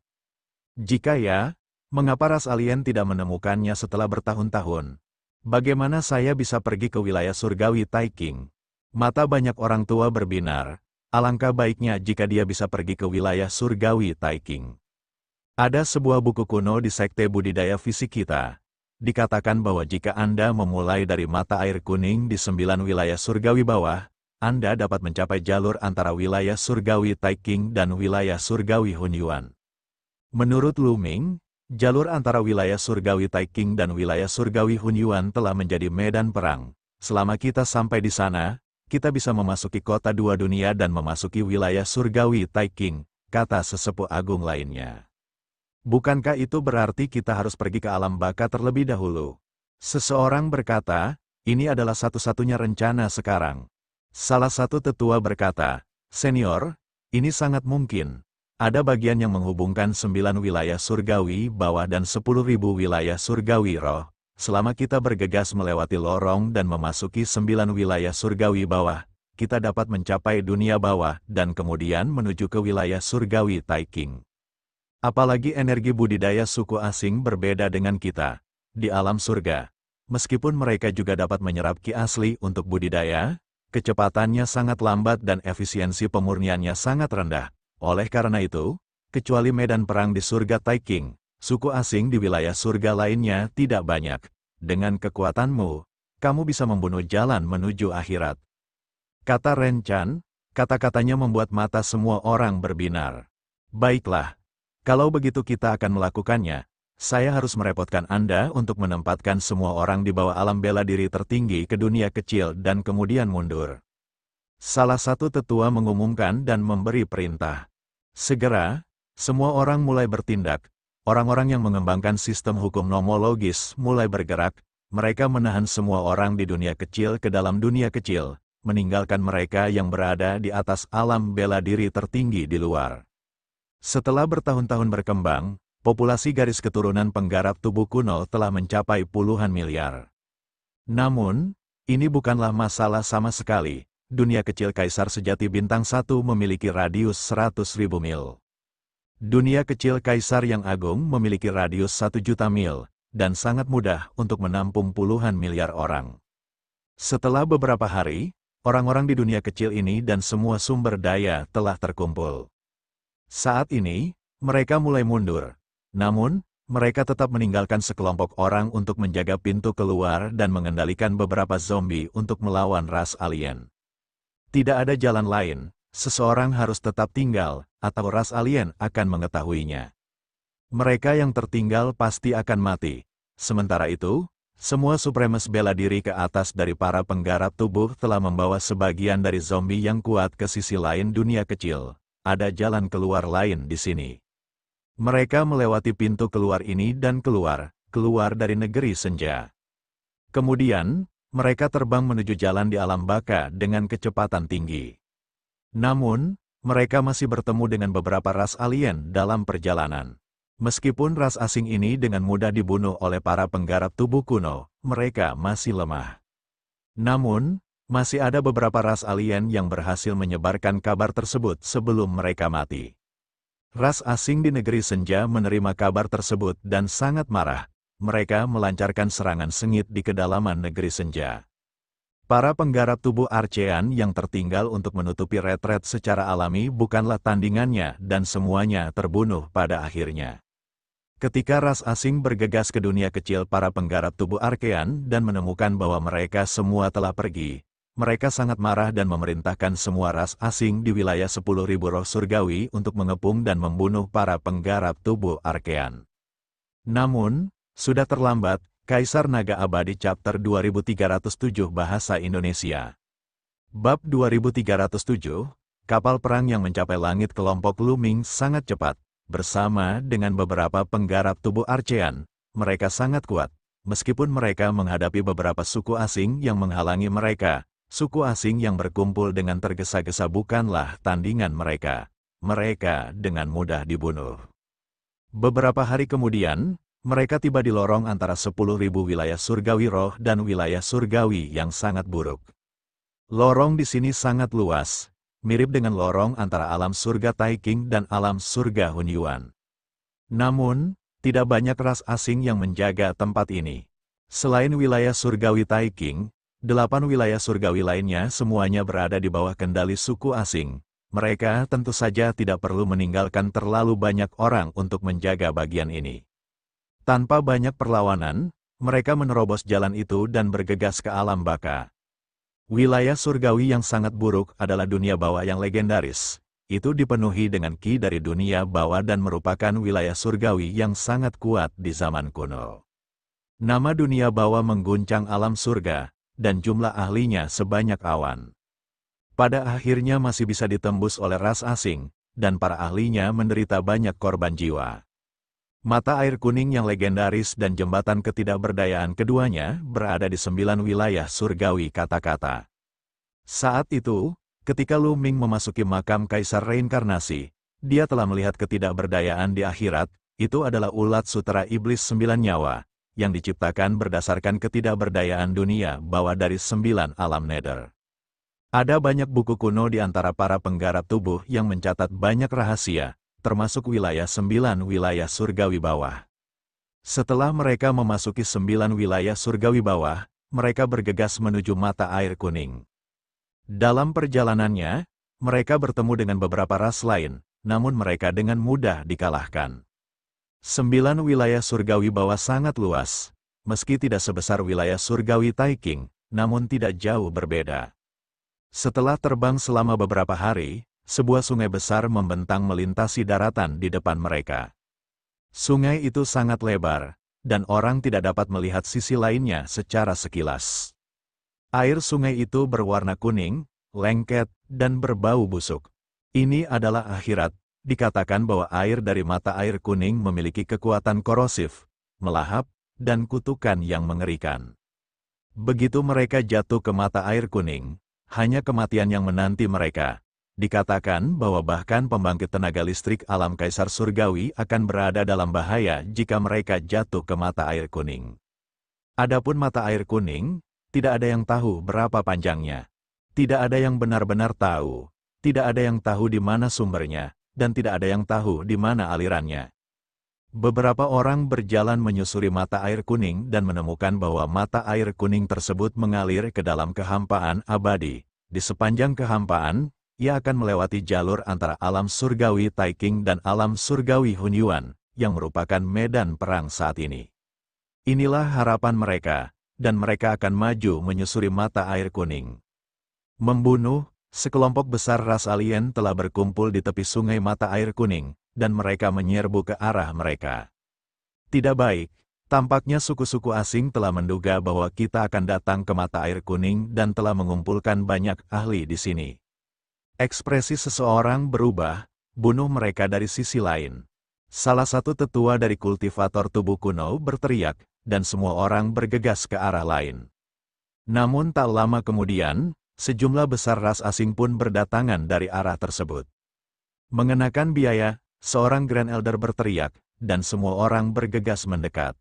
A: Jika ya, mengapa ras alien tidak menemukannya setelah bertahun-tahun? Bagaimana saya bisa pergi ke wilayah surgawi Taiking? Mata banyak orang tua berbinar, alangkah baiknya jika dia bisa pergi ke wilayah surgawi Taiking. Ada sebuah buku kuno di Sekte Budidaya Fisik kita. Dikatakan bahwa jika Anda memulai dari mata air kuning di 9 wilayah surgawi bawah, Anda dapat mencapai jalur antara wilayah surgawi Taiking dan wilayah surgawi Hunyuan. Menurut Luming, jalur antara wilayah surgawi Taiking dan wilayah surgawi Hunyuan telah menjadi medan perang. Selama kita sampai di sana, kita bisa memasuki kota dua dunia dan memasuki wilayah surgawi Taiking, kata sesepuh agung lainnya. Bukankah itu berarti kita harus pergi ke alam baka terlebih dahulu? Seseorang berkata, ini adalah satu-satunya rencana sekarang. Salah satu tetua berkata, senior, ini sangat mungkin. Ada bagian yang menghubungkan 9 wilayah surgawi bawah dan 10.000 wilayah surgawi roh. Selama kita bergegas melewati lorong dan memasuki 9 wilayah surgawi bawah, kita dapat mencapai dunia bawah dan kemudian menuju ke wilayah surgawi Taiking. Apalagi energi budidaya suku asing berbeda dengan kita. Di alam surga, meskipun mereka juga dapat menyerap ki asli untuk budidaya, kecepatannya sangat lambat dan efisiensi pemurniannya sangat rendah. Oleh karena itu, kecuali medan perang di surga Taiking, suku asing di wilayah surga lainnya tidak banyak. Dengan kekuatanmu, kamu bisa membunuh jalan menuju akhirat. Kata Ren Chan, kata-katanya membuat mata semua orang berbinar. Baiklah, kalau begitu kita akan melakukannya. Saya harus merepotkan Anda untuk menempatkan semua orang di bawah alam bela diri tertinggi ke dunia kecil dan kemudian mundur. Salah satu tetua mengumumkan dan memberi perintah. Segera, semua orang mulai bertindak. Orang-orang yang mengembangkan sistem hukum nomologis mulai bergerak. Mereka menahan semua orang di dunia kecil ke dalam dunia kecil, meninggalkan mereka yang berada di atas alam bela diri tertinggi di luar. Setelah bertahun-tahun berkembang, populasi garis keturunan penggarap tubuh kuno telah mencapai puluhan miliar. Namun, ini bukanlah masalah sama sekali. Dunia kecil Kaisar Sejati Bintang 1 memiliki radius 100.000 mil. Dunia kecil Kaisar yang Agung memiliki radius 1 juta mil, dan sangat mudah untuk menampung puluhan miliar orang. Setelah beberapa hari, orang-orang di dunia kecil ini dan semua sumber daya telah terkumpul. Saat ini, mereka mulai mundur. Namun, mereka tetap meninggalkan sekelompok orang untuk menjaga pintu keluar dan mengendalikan beberapa zombie untuk melawan ras alien. Tidak ada jalan lain, seseorang harus tetap tinggal, atau ras alien akan mengetahuinya. Mereka yang tertinggal pasti akan mati. Sementara itu, semua supremes bela diri ke atas dari para penggarap tubuh telah membawa sebagian dari zombie yang kuat ke sisi lain dunia kecil. Ada jalan keluar lain di sini. Mereka melewati pintu keluar ini dan keluar dari negeri senja. Kemudian, mereka terbang menuju jalan di alam baka dengan kecepatan tinggi. Namun, mereka masih bertemu dengan beberapa ras alien dalam perjalanan. Meskipun ras asing ini dengan mudah dibunuh oleh para penggarap tubuh kuno, mereka masih lemah. Namun, Masih ada beberapa ras alien yang berhasil menyebarkan kabar tersebut sebelum mereka mati. Ras asing di negeri senja menerima kabar tersebut dan sangat marah. Mereka melancarkan serangan sengit di kedalaman negeri senja. Para penggarap tubuh Archean yang tertinggal untuk menutupi retret secara alami bukanlah tandingannya dan semuanya terbunuh pada akhirnya. Ketika ras asing bergegas ke dunia kecil para penggarap tubuh Archean dan menemukan bahwa mereka semua telah pergi, mereka sangat marah dan memerintahkan semua ras asing di wilayah 10.000 roh surgawi untuk mengepung dan membunuh para penggarap tubuh Archean. Namun, sudah terlambat. Kaisar Naga Abadi Chapter 2307 Bahasa Indonesia. Bab 2307, kapal perang yang mencapai langit kelompok Luming sangat cepat. Bersama dengan beberapa penggarap tubuh Archean, mereka sangat kuat. Meskipun mereka menghadapi beberapa suku asing yang menghalangi mereka, suku asing yang berkumpul dengan tergesa-gesa bukanlah tandingan mereka. Mereka dengan mudah dibunuh. Beberapa hari kemudian, mereka tiba di lorong antara 10.000 wilayah surgawi roh dan wilayah surgawi yang sangat buruk. Lorong di sini sangat luas, mirip dengan lorong antara alam surga Taiking dan alam surga Hunyuan. Namun, tidak banyak ras asing yang menjaga tempat ini. Selain wilayah surgawi Taiking, 8 wilayah surgawi lainnya semuanya berada di bawah kendali suku asing. Mereka tentu saja tidak perlu meninggalkan terlalu banyak orang untuk menjaga bagian ini. Tanpa banyak perlawanan, mereka menerobos jalan itu dan bergegas ke alam baka. Wilayah surgawi yang sangat buruk adalah dunia bawah yang legendaris. Itu dipenuhi dengan ki dari dunia bawah dan merupakan wilayah surgawi yang sangat kuat di zaman kuno. Nama dunia bawah mengguncang alam surga, dan jumlah ahlinya sebanyak awan. Pada akhirnya masih bisa ditembus oleh ras asing, dan para ahlinya menderita banyak korban jiwa. Mata air kuning yang legendaris dan jembatan ketidakberdayaan keduanya berada di 9 wilayah surgawi kata-kata. Saat itu, ketika Lu Ming memasuki makam Kaisar Reinkarnasi, dia telah melihat ketidakberdayaan di akhirat. Itu adalah ulat sutera iblis 9 nyawa, yang diciptakan berdasarkan ketidakberdayaan dunia bawah dari 9 alam nether. Ada banyak buku kuno di antara para penggarap tubuh yang mencatat banyak rahasia, termasuk wilayah 9 wilayah surgawi bawah. Setelah mereka memasuki 9 wilayah surgawi bawah, mereka bergegas menuju mata air kuning. Dalam perjalanannya, mereka bertemu dengan beberapa ras lain, namun mereka dengan mudah dikalahkan. 9 wilayah surgawi bawah sangat luas, meski tidak sebesar wilayah surgawi Taiking, namun tidak jauh berbeda. Setelah terbang selama beberapa hari, sebuah sungai besar membentang melintasi daratan di depan mereka. Sungai itu sangat lebar, dan orang tidak dapat melihat sisi lainnya secara sekilas. Air sungai itu berwarna kuning, lengket, dan berbau busuk. Ini adalah akhirat. Dikatakan bahwa air dari mata air kuning memiliki kekuatan korosif, melahap, dan kutukan yang mengerikan. Begitu mereka jatuh ke mata air kuning, hanya kematian yang menanti mereka. Dikatakan bahwa bahkan pembangkit tenaga listrik alam Kaisar Surgawi akan berada dalam bahaya jika mereka jatuh ke mata air kuning. Adapun mata air kuning, tidak ada yang tahu berapa panjangnya. Tidak ada yang benar-benar tahu. Tidak ada yang tahu di mana sumbernya, dan tidak ada yang tahu di mana alirannya. Beberapa orang berjalan menyusuri mata air kuning dan menemukan bahwa mata air kuning tersebut mengalir ke dalam kehampaan abadi. Di sepanjang kehampaan, ia akan melewati jalur antara alam surgawi Taiking dan alam surgawi Hunyuan, yang merupakan medan perang saat ini. Inilah harapan mereka, dan mereka akan maju menyusuri mata air kuning. Membunuh, sekelompok besar ras alien telah berkumpul di tepi sungai mata air kuning, dan mereka menyerbu ke arah mereka. Tidak baik, tampaknya suku-suku asing telah menduga bahwa kita akan datang ke mata air kuning dan telah mengumpulkan banyak ahli di sini. Ekspresi seseorang berubah, bunuh mereka dari sisi lain. Salah satu tetua dari kultivator tubuh kuno berteriak, dan semua orang bergegas ke arah lain. Namun tak lama kemudian, sejumlah besar ras asing pun berdatangan dari arah tersebut. Mengenakan biaya, seorang Grand Elder berteriak, dan semua orang bergegas mendekat.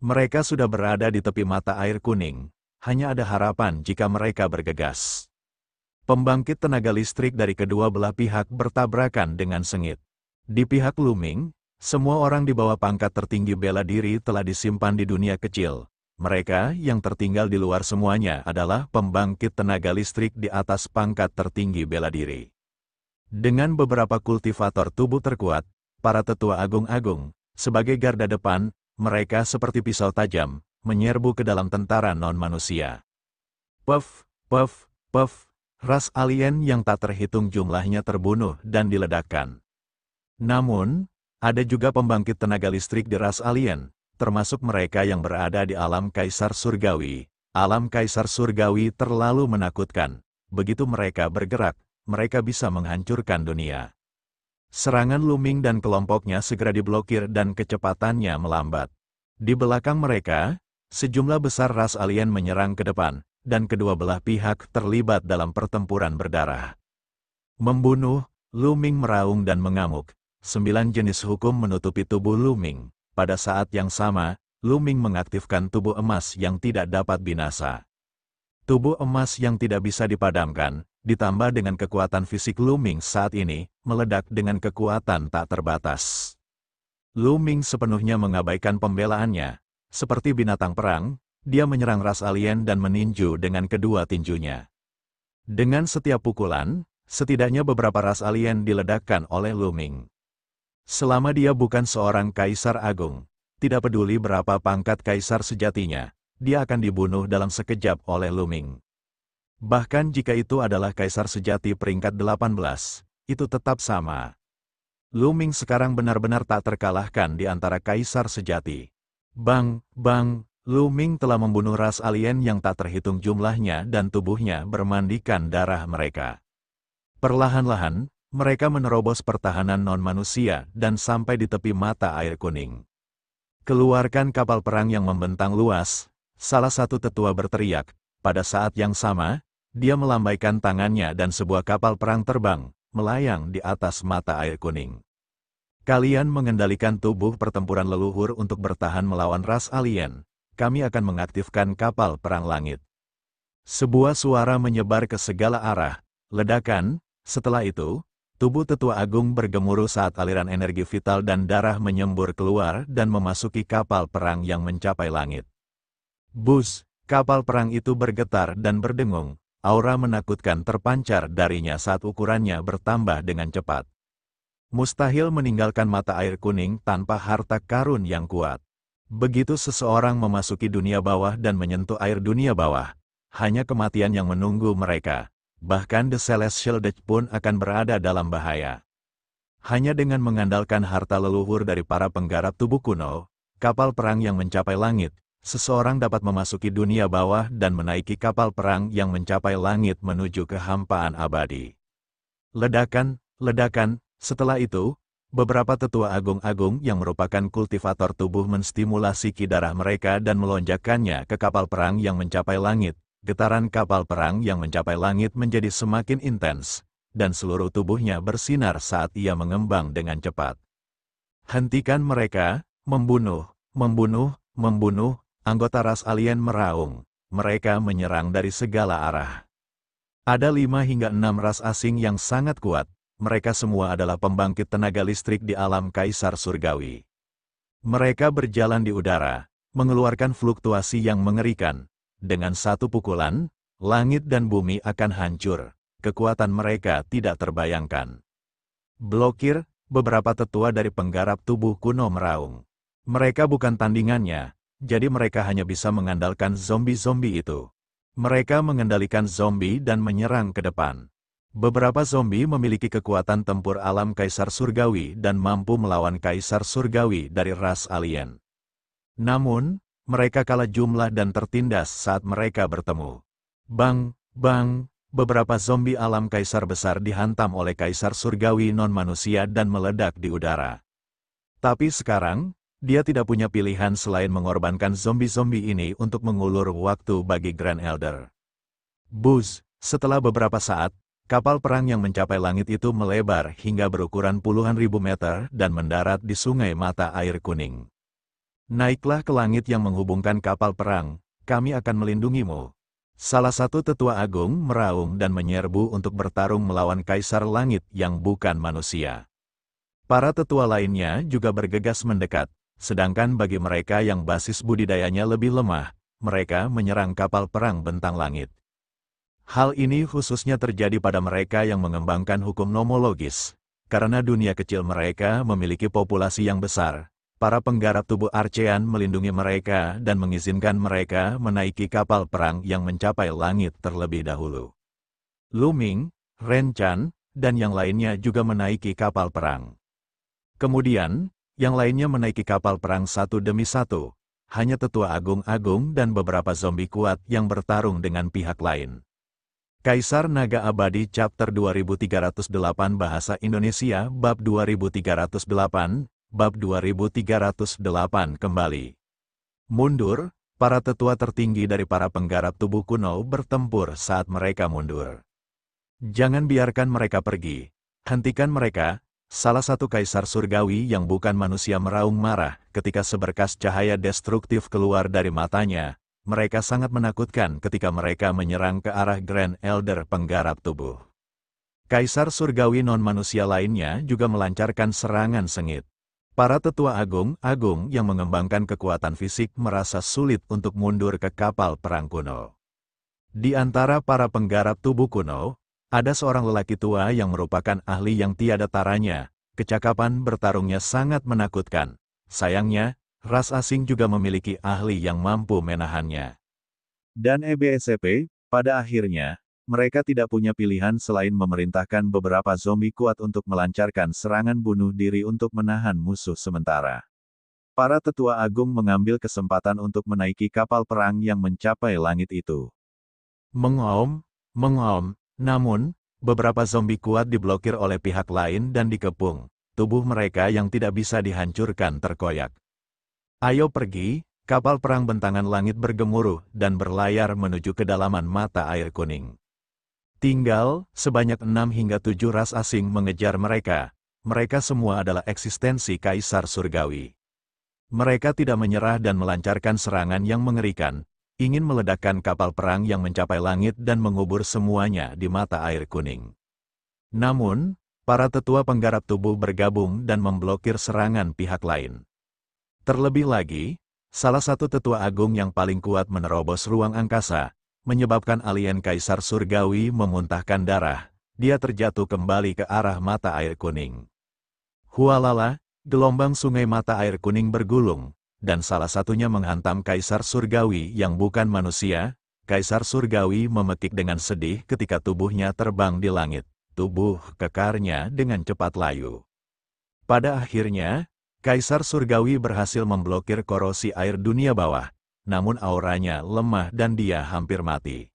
A: Mereka sudah berada di tepi mata air kuning. hanya ada harapan jika mereka bergegas. Pembangkit tenaga listrik dari kedua belah pihak bertabrakan dengan sengit. Di pihak Luming, semua orang di bawah pangkat tertinggi bela diri telah disimpan di dunia kecil. Mereka yang tertinggal di luar semuanya adalah pembangkit tenaga listrik di atas pangkat tertinggi bela diri. Dengan beberapa kultivator tubuh terkuat, para tetua agung-agung, sebagai garda depan, mereka seperti pisau tajam, menyerbu ke dalam tentara non-manusia. Puff, puff, puff, ras alien yang tak terhitung jumlahnya terbunuh dan diledakkan. Namun, ada juga pembangkit tenaga listrik di ras alien, termasuk mereka yang berada di alam kaisar surgawi. Alam kaisar surgawi terlalu menakutkan. Begitu mereka bergerak, mereka bisa menghancurkan dunia. Serangan Luming dan kelompoknya segera diblokir dan kecepatannya melambat. Di belakang mereka, sejumlah besar ras alien menyerang ke depan, dan kedua belah pihak terlibat dalam pertempuran berdarah. Membunuh, Luming meraung dan mengamuk. 9 jenis hukum menutupi tubuh Luming. Pada saat yang sama, Luming mengaktifkan tubuh emas yang tidak dapat binasa. Tubuh emas yang tidak bisa dipadamkan, ditambah dengan kekuatan fisik Luming saat ini, meledak dengan kekuatan tak terbatas. Luming sepenuhnya mengabaikan pembelaannya. Seperti binatang perang, dia menyerang ras alien dan meninju dengan kedua tinjunya. Dengan setiap pukulan, setidaknya beberapa ras alien diledakkan oleh Luming. Selama dia bukan seorang kaisar agung, tidak peduli berapa pangkat kaisar sejatinya, dia akan dibunuh dalam sekejap oleh Luming. Bahkan jika itu adalah kaisar sejati peringkat 18, itu tetap sama. Luming sekarang benar-benar tak terkalahkan di antara kaisar sejati. Bang, bang, Luming telah membunuh ras alien yang tak terhitung jumlahnya dan tubuhnya bermandikan darah mereka. Perlahan-lahan, mereka menerobos pertahanan non-manusia dan sampai di tepi mata air kuning. Keluarkan kapal perang yang membentang luas, salah satu tetua berteriak. Pada saat yang sama, dia melambaikan tangannya dan sebuah kapal perang terbang, melayang di atas mata air kuning. Kalian mengendalikan tubuh pertempuran leluhur untuk bertahan melawan ras alien. Kami akan mengaktifkan kapal perang langit. Sebuah suara menyebar ke segala arah. Ledakan. Setelah itu, tubuh tetua agung bergemuruh saat aliran energi vital dan darah menyembur keluar dan memasuki kapal perang yang mencapai langit. Bus, kapal perang itu bergetar dan berdengung. Aura menakutkan terpancar darinya saat ukurannya bertambah dengan cepat. Mustahil meninggalkan mata air kuning tanpa harta karun yang kuat. Begitu seseorang memasuki dunia bawah dan menyentuh air dunia bawah, hanya kematian yang menunggu mereka. Bahkan The Celestial Death pun akan berada dalam bahaya. Hanya dengan mengandalkan harta leluhur dari para penggarap tubuh kuno, kapal perang yang mencapai langit, seseorang dapat memasuki dunia bawah dan menaiki kapal perang yang mencapai langit menuju kehampaan abadi. Ledakan, ledakan, setelah itu, beberapa tetua agung-agung yang merupakan kultivator tubuh menstimulasi ki darah mereka dan melonjakkannya ke kapal perang yang mencapai langit. Getaran kapal perang yang mencapai langit menjadi semakin intens, dan seluruh tubuhnya bersinar saat ia mengembang dengan cepat. Hentikan mereka, membunuh, membunuh, membunuh, anggota ras alien meraung. Mereka menyerang dari segala arah. Ada 5 hingga 6 ras asing yang sangat kuat, mereka semua adalah pembangkit tenaga listrik di alam kaisar surgawi. Mereka berjalan di udara, mengeluarkan fluktuasi yang mengerikan. Dengan satu pukulan, langit dan bumi akan hancur. Kekuatan mereka tidak terbayangkan. Blokir, beberapa tetua dari penggarap tubuh kuno meraung. Mereka bukan tandingannya, jadi mereka hanya bisa mengandalkan zombie-zombie itu. Mereka mengendalikan zombie dan menyerang ke depan. Beberapa zombie memiliki kekuatan tempur alam kaisar surgawi dan mampu melawan kaisar surgawi dari ras alien. Namun, mereka kalah jumlah dan tertindas saat mereka bertemu. Bang, bang, beberapa zombie alam kaisar besar dihantam oleh kaisar surgawi non-manusia dan meledak di udara. Tapi sekarang, dia tidak punya pilihan selain mengorbankan zombie-zombie ini untuk mengulur waktu bagi Grand Elder. Buzz, setelah beberapa saat, kapal perang yang mencapai langit itu melebar hingga berukuran puluhan ribu meter dan mendarat di sungai mata air kuning. Naiklah ke langit yang menghubungkan kapal perang, kami akan melindungimu." Salah satu tetua agung meraung dan menyerbu untuk bertarung melawan Kaisar Langit yang bukan manusia. Para tetua lainnya juga bergegas mendekat, sedangkan bagi mereka yang basis budidayanya lebih lemah, mereka menyerang kapal perang bentang langit. Hal ini khususnya terjadi pada mereka yang mengembangkan hukum nomologis. Karena dunia kecil mereka memiliki populasi yang besar, para penggarap tubuh Archean melindungi mereka dan mengizinkan mereka menaiki kapal perang yang mencapai langit terlebih dahulu. Lu Ming, Ren Chan, dan yang lainnya juga menaiki kapal perang. Kemudian, yang lainnya menaiki kapal perang satu demi satu. Hanya tetua agung-agung dan beberapa zombie kuat yang bertarung dengan pihak lain. Kaisar Naga Abadi Chapter 2308 Bahasa Indonesia Bab 2308, Bab 2308 kembali. Mundur, para tetua tertinggi dari para penggarap tubuh kuno bertempur saat mereka mundur. "Jangan biarkan mereka pergi. Hentikan mereka," salah satu kaisar surgawi yang bukan manusia meraung marah ketika seberkas cahaya destruktif keluar dari matanya. Mereka sangat menakutkan ketika mereka menyerang ke arah Grand Elder penggarap tubuh. Kaisar surgawi non-manusia lainnya juga melancarkan serangan sengit. Para tetua agung-agung yang mengembangkan kekuatan fisik merasa sulit untuk mundur ke kapal perang kuno. Di antara para penggarap tubuh kuno, ada seorang lelaki tua yang merupakan ahli yang tiada taranya. Kecakapan bertarungnya sangat menakutkan. Sayangnya, ras asing juga memiliki ahli yang mampu menahannya. Dan EBSCP, pada akhirnya, mereka tidak punya pilihan selain memerintahkan beberapa zombie kuat untuk melancarkan serangan bunuh diri untuk menahan musuh sementara. Para tetua agung mengambil kesempatan untuk menaiki kapal perang yang mencapai langit itu. Mengaum, namun, beberapa zombie kuat diblokir oleh pihak lain dan dikepung. Tubuh mereka yang tidak bisa dihancurkan terkoyak. "Ayo pergi," kapal perang bentangan langit bergemuruh dan berlayar menuju kedalaman mata air kuning. Tinggal sebanyak 6 hingga 7 ras asing mengejar mereka. Mereka semua adalah eksistensi kaisar surgawi. Mereka tidak menyerah dan melancarkan serangan yang mengerikan, ingin meledakkan kapal perang yang mencapai langit dan mengubur semuanya di mata air kuning. Namun, para tetua penggarap tubuh bergabung dan memblokir serangan pihak lain. Terlebih lagi, salah satu tetua agung yang paling kuat menerobos ruang angkasa, menyebabkan alien kaisar surgawi memuntahkan darah. Dia terjatuh kembali ke arah mata air kuning. Hualala, gelombang sungai mata air kuning bergulung, dan salah satunya menghantam kaisar surgawi yang bukan manusia. Kaisar surgawi memekik dengan sedih ketika tubuhnya terbang di langit. Tubuh kekarnya dengan cepat layu. Pada akhirnya, Kaisar surgawi berhasil memblokir korosi air dunia bawah, namun auranya lemah dan dia hampir mati.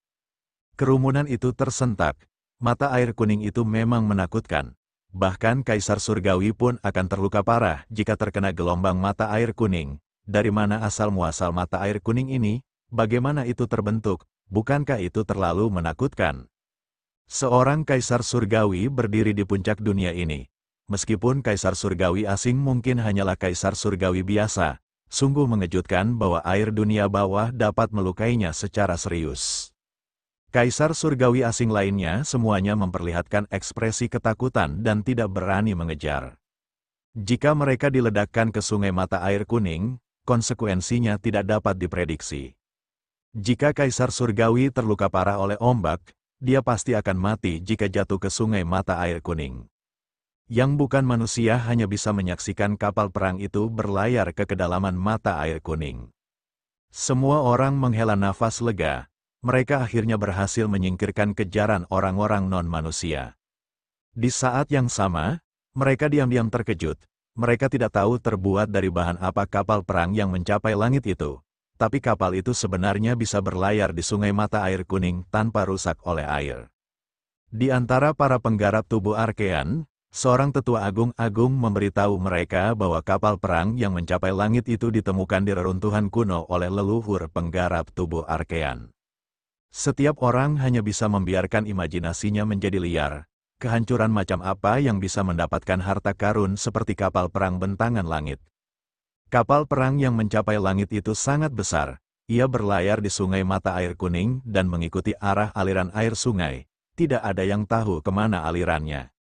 A: Kerumunan itu tersentak, mata air kuning itu memang menakutkan. Bahkan Kaisar surgawi pun akan terluka parah jika terkena gelombang mata air kuning. Dari mana asal-muasal mata air kuning ini? Bagaimana itu terbentuk? Bukankah itu terlalu menakutkan? Seorang kaisar surgawi berdiri di puncak dunia ini. Meskipun kaisar surgawi asing mungkin hanyalah kaisar surgawi biasa, sungguh mengejutkan bahwa air dunia bawah dapat melukainya secara serius. Kaisar surgawi asing lainnya semuanya memperlihatkan ekspresi ketakutan dan tidak berani mengejar. Jika mereka diledakkan ke sungai mata air kuning, konsekuensinya tidak dapat diprediksi. Jika kaisar surgawi terluka parah oleh ombak, dia pasti akan mati jika jatuh ke sungai mata air kuning. Yang bukan manusia hanya bisa menyaksikan kapal perang itu berlayar ke kedalaman mata air kuning. Semua orang menghela nafas lega, mereka akhirnya berhasil menyingkirkan kejaran orang-orang non-manusia. Di saat yang sama, mereka diam-diam terkejut. Mereka tidak tahu terbuat dari bahan apa kapal perang yang mencapai langit itu. Tapi kapal itu sebenarnya bisa berlayar di sungai mata air kuning tanpa rusak oleh air. Di antara para penggarap tubuh Archean, seorang tetua agung-agung memberitahu mereka bahwa kapal perang yang mencapai langit itu ditemukan di reruntuhan kuno oleh leluhur penggarap tubuh Archean. Setiap orang hanya bisa membiarkan imajinasinya menjadi liar. Kehancuran macam apa yang bisa mendapatkan harta karun seperti kapal perang bentangan langit? Kapal perang yang mencapai langit itu sangat besar. ia berlayar di sungai mata air kuning dan mengikuti arah aliran air sungai. Tidak ada yang tahu kemana alirannya.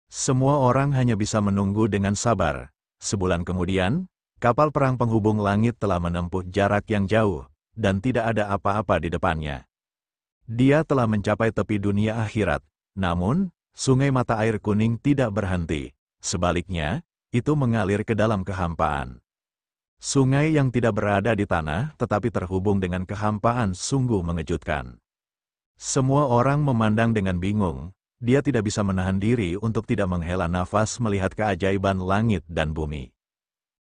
A: Semua orang hanya bisa menunggu dengan sabar. Sebulan kemudian, kapal perang penghubung langit telah menempuh jarak yang jauh, dan tidak ada apa-apa di depannya. Dia telah mencapai tepi dunia akhirat, namun, sungai mata air kuning tidak berhenti. Sebaliknya, itu mengalir ke dalam kehampaan. Sungai yang tidak berada di tanah tetapi terhubung dengan kehampaan sungguh mengejutkan. Semua orang memandang dengan bingung, dia tidak bisa menahan diri untuk tidak menghela nafas melihat keajaiban langit dan bumi.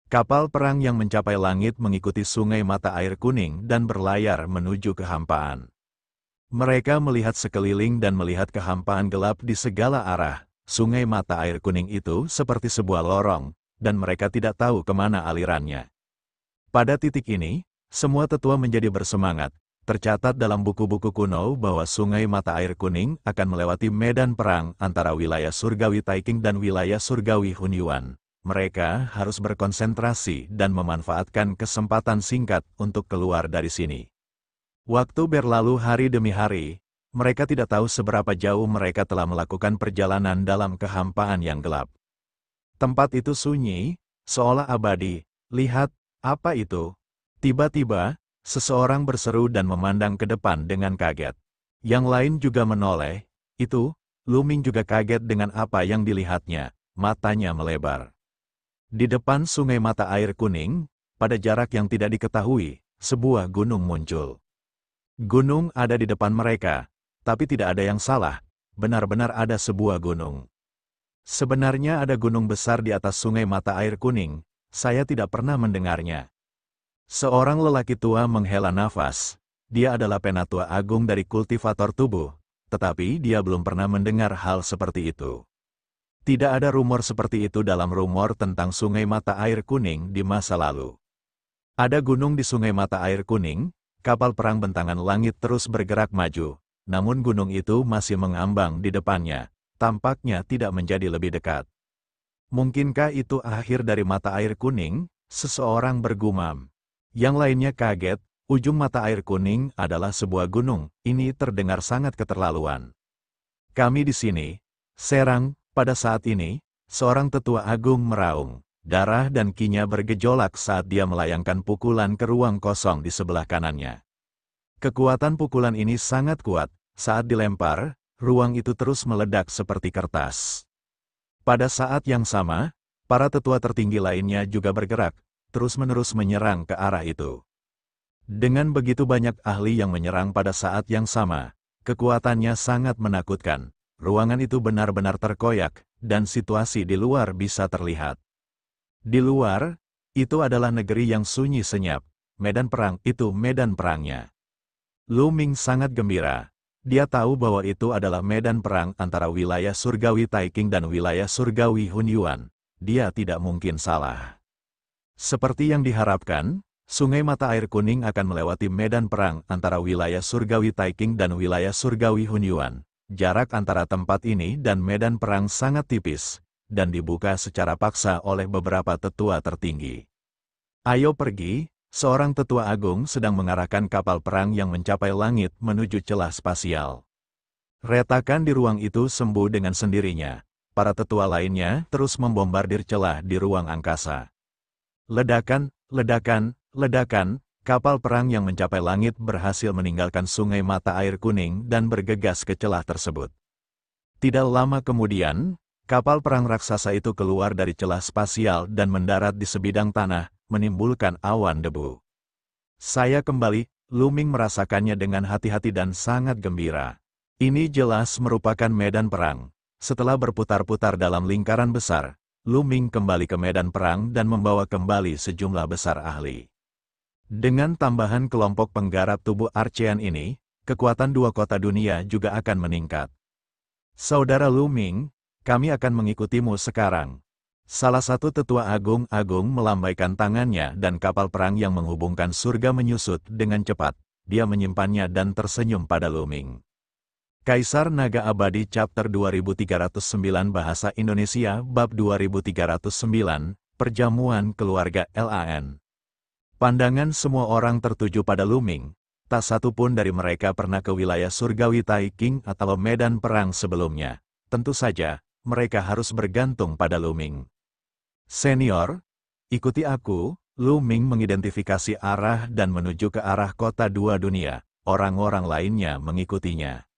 A: Kapal perang yang mencapai langit mengikuti sungai mata air kuning dan berlayar menuju kehampaan. Mereka melihat sekeliling dan melihat kehampaan gelap di segala arah. Sungai mata air kuning itu seperti sebuah lorong, dan mereka tidak tahu kemana alirannya. Pada titik ini, semua tetua menjadi bersemangat. Tercatat dalam buku-buku kuno bahwa sungai mata air kuning akan melewati medan perang antara wilayah surgawi Taiking dan wilayah surgawi Hunyuan. Mereka harus berkonsentrasi dan memanfaatkan kesempatan singkat untuk keluar dari sini. Waktu berlalu hari demi hari. Mereka tidak tahu seberapa jauh mereka telah melakukan perjalanan dalam kehampaan yang gelap. Tempat itu sunyi, seolah abadi. Lihat, apa itu? Tiba-tiba, seseorang berseru dan memandang ke depan dengan kaget. Yang lain juga menoleh. Itu, Lu Ming juga kaget dengan apa yang dilihatnya. Matanya melebar. Di depan sungai mata air kuning, pada jarak yang tidak diketahui, sebuah gunung muncul. Gunung ada di depan mereka. Tapi tidak ada yang salah, benar-benar ada sebuah gunung. Sebenarnya ada gunung besar di atas sungai mata air kuning, saya tidak pernah mendengarnya. Seorang lelaki tua menghela nafas, dia adalah penatua agung dari kultivator tubuh, tetapi dia belum pernah mendengar hal seperti itu. Tidak ada rumor seperti itu dalam rumor tentang sungai mata air kuning di masa lalu. Ada gunung di sungai mata air kuning, kapal perang bentangan langit terus bergerak maju. Namun gunung itu masih mengambang di depannya, tampaknya tidak menjadi lebih dekat. Mungkinkah itu akhir dari mata air kuning? Seseorang bergumam. Yang lainnya kaget, ujung mata air kuning adalah sebuah gunung, ini terdengar sangat keterlaluan. Kami di sini, serang, pada saat ini, seorang tetua agung meraung. Darah dan kinya bergejolak saat dia melayangkan pukulan ke ruang kosong di sebelah kanannya. Kekuatan pukulan ini sangat kuat, saat dilempar, ruang itu terus meledak seperti kertas. Pada saat yang sama, para tetua tertinggi lainnya juga bergerak, terus-menerus menyerang ke arah itu. Dengan begitu banyak ahli yang menyerang pada saat yang sama, kekuatannya sangat menakutkan, ruangan itu benar-benar terkoyak, dan situasi di luar bisa terlihat. Di luar, itu adalah negeri yang sunyi senyap, medan perang itu medan perangnya. Lu Ming sangat gembira. Dia tahu bahwa itu adalah medan perang antara wilayah surgawi Taiking dan wilayah surgawi Hunyuan. Dia tidak mungkin salah. Seperti yang diharapkan, sungai mata air kuning akan melewati medan perang antara wilayah surgawi Taiking dan wilayah surgawi Hunyuan. Jarak antara tempat ini dan medan perang sangat tipis, dan dibuka secara paksa oleh beberapa tetua tertinggi. Ayo pergi. Seorang tetua agung sedang mengarahkan kapal perang yang mencapai langit menuju celah spasial. Retakan di ruang itu sembuh dengan sendirinya. Para tetua lainnya terus membombardir celah di ruang angkasa. Ledakan, ledakan, ledakan, kapal perang yang mencapai langit berhasil meninggalkan sungai mata air kuning dan bergegas ke celah tersebut. Tidak lama kemudian, kapal perang raksasa itu keluar dari celah spasial dan mendarat di sebidang tanah, menimbulkan awan debu. Saya kembali, Lu Ming merasakannya dengan hati-hati dan sangat gembira. Ini jelas merupakan medan perang. Setelah berputar-putar dalam lingkaran besar, Lu Ming kembali ke medan perang dan membawa kembali sejumlah besar ahli. Dengan tambahan kelompok penggarap tubuh Archean ini, kekuatan dua kota dunia juga akan meningkat. Saudara Lu Ming, kami akan mengikutimu sekarang. Salah satu tetua agung melambaikan tangannya dan kapal perang yang menghubungkan surga menyusut dengan cepat. Dia menyimpannya dan tersenyum pada Lu Ming. Kaisar Naga Abadi Chapter 2309 Bahasa Indonesia Bab 2309, Perjamuan Keluarga LAN. Pandangan semua orang tertuju pada Lu Ming. Tak satu pun dari mereka pernah ke wilayah surgawi Taiking atau medan perang sebelumnya. Tentu saja, mereka harus bergantung pada Lu Ming. Senior, ikuti aku. Lu Ming mengidentifikasi arah dan menuju ke arah kota dua dunia. Orang-orang lainnya mengikutinya.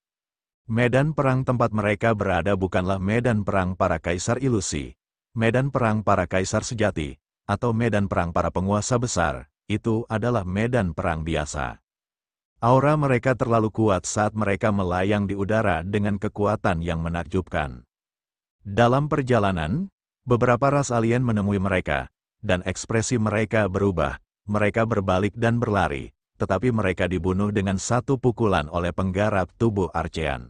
A: Medan perang tempat mereka berada bukanlah medan perang para kaisar ilusi, medan perang para kaisar sejati, atau medan perang para penguasa besar. Itu adalah medan perang biasa. Aura mereka terlalu kuat saat mereka melayang di udara dengan kekuatan yang menakjubkan. Dalam perjalanan, beberapa ras alien menemui mereka, dan ekspresi mereka berubah. Mereka berbalik dan berlari, tetapi mereka dibunuh dengan satu pukulan oleh penggarap tubuh Archean.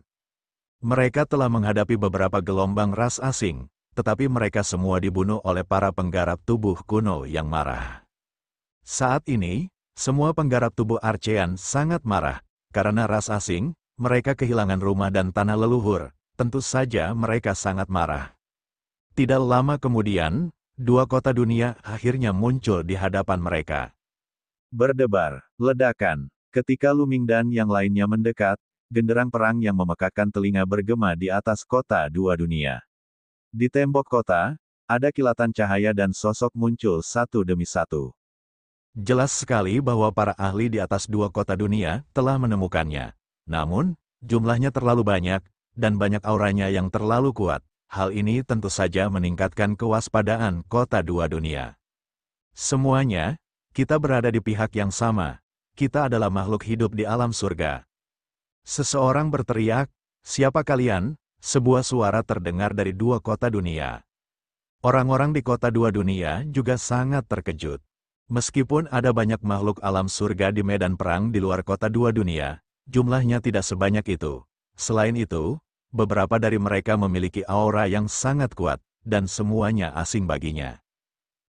A: Mereka telah menghadapi beberapa gelombang ras asing, tetapi mereka semua dibunuh oleh para penggarap tubuh kuno yang marah. Saat ini, semua penggarap tubuh Archean sangat marah, karena ras asing, mereka kehilangan rumah dan tanah leluhur. Tentu saja mereka sangat marah. Tidak lama kemudian, dua kota dunia akhirnya muncul di hadapan mereka. Berdebar, ledakan. Ketika Lu Ming dan yang lainnya mendekat, genderang perang yang memekakkan telinga bergema di atas kota dua dunia. Di tembok kota, ada kilatan cahaya dan sosok muncul satu demi satu. Jelas sekali bahwa para ahli di atas dua kota dunia telah menemukannya. Namun, jumlahnya terlalu banyak, dan banyak auranya yang terlalu kuat. Hal ini tentu saja meningkatkan kewaspadaan kota dua dunia. Semuanya, kita berada di pihak yang sama. Kita adalah makhluk hidup di alam surga. Seseorang berteriak, "Siapa kalian?" Sebuah suara terdengar dari dua kota dunia. Orang-orang di kota dua dunia juga sangat terkejut. Meskipun ada banyak makhluk alam surga di medan perang di luar kota dua dunia, jumlahnya tidak sebanyak itu. Selain itu, beberapa dari mereka memiliki aura yang sangat kuat, dan semuanya asing baginya.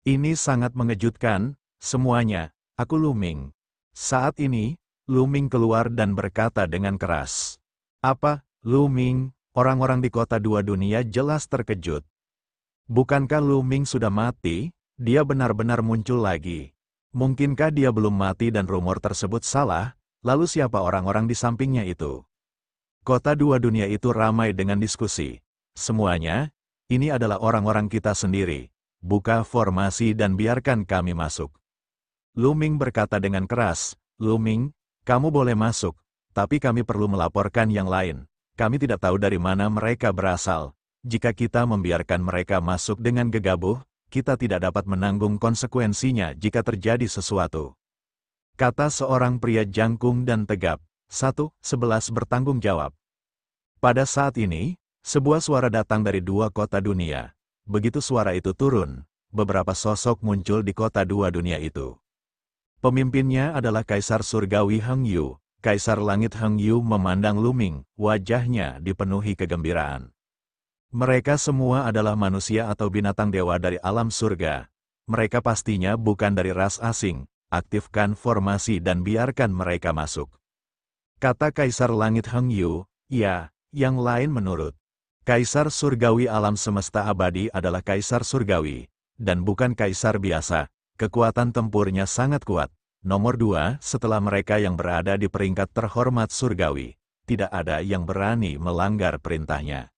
A: Ini sangat mengejutkan, semuanya. Aku Lu Ming. Saat ini, Lu Ming keluar dan berkata dengan keras. Apa, Lu Ming? Orang-orang di kota dua dunia jelas terkejut. Bukankah Lu Ming sudah mati? Dia benar-benar muncul lagi. Mungkinkah dia belum mati dan rumor tersebut salah? Lalu siapa orang-orang di sampingnya itu? Kota dua dunia itu ramai dengan diskusi. Semuanya, ini adalah orang-orang kita sendiri. Buka formasi dan biarkan kami masuk. Lu Ming berkata dengan keras, Lu Ming, kamu boleh masuk, tapi kami perlu melaporkan yang lain. Kami tidak tahu dari mana mereka berasal. Jika kita membiarkan mereka masuk dengan gegabah, kita tidak dapat menanggung konsekuensinya jika terjadi sesuatu. Kata seorang pria jangkung dan tegap. 1:11 bertanggung jawab. Pada saat ini, sebuah suara datang dari dua kota dunia. Begitu suara itu turun, beberapa sosok muncul di kota dua dunia itu. Pemimpinnya adalah Kaisar Surgawi Heng Yu. Kaisar Langit Heng Yu memandang Lu Ming, wajahnya dipenuhi kegembiraan. Mereka semua adalah manusia atau binatang dewa dari alam surga. Mereka pastinya bukan dari ras asing. Aktifkan formasi dan biarkan mereka masuk. Kata Kaisar Langit Heng Yu, ya, yang lain menurut. Kaisar Surgawi alam semesta abadi adalah Kaisar Surgawi, dan bukan Kaisar biasa. Kekuatan tempurnya sangat kuat. Nomor 2, setelah mereka yang berada di peringkat terhormat Surgawi, tidak ada yang berani melanggar perintahnya.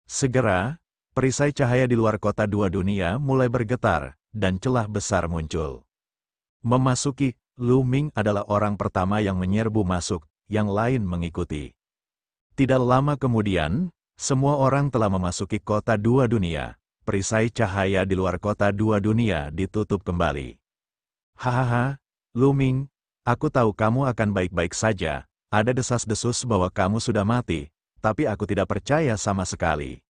A: Segera, perisai cahaya di luar kota dua dunia mulai bergetar, dan celah besar muncul. Memasuki, Lu Ming adalah orang pertama yang menyerbu masuk, yang lain mengikuti. Tidak lama kemudian, semua orang telah memasuki kota dua dunia. Perisai cahaya di luar kota dua dunia ditutup kembali. Hahaha, Lu Ming, aku tahu kamu akan baik-baik saja. Ada desas-desus bahwa kamu sudah mati, tapi aku tidak percaya sama sekali.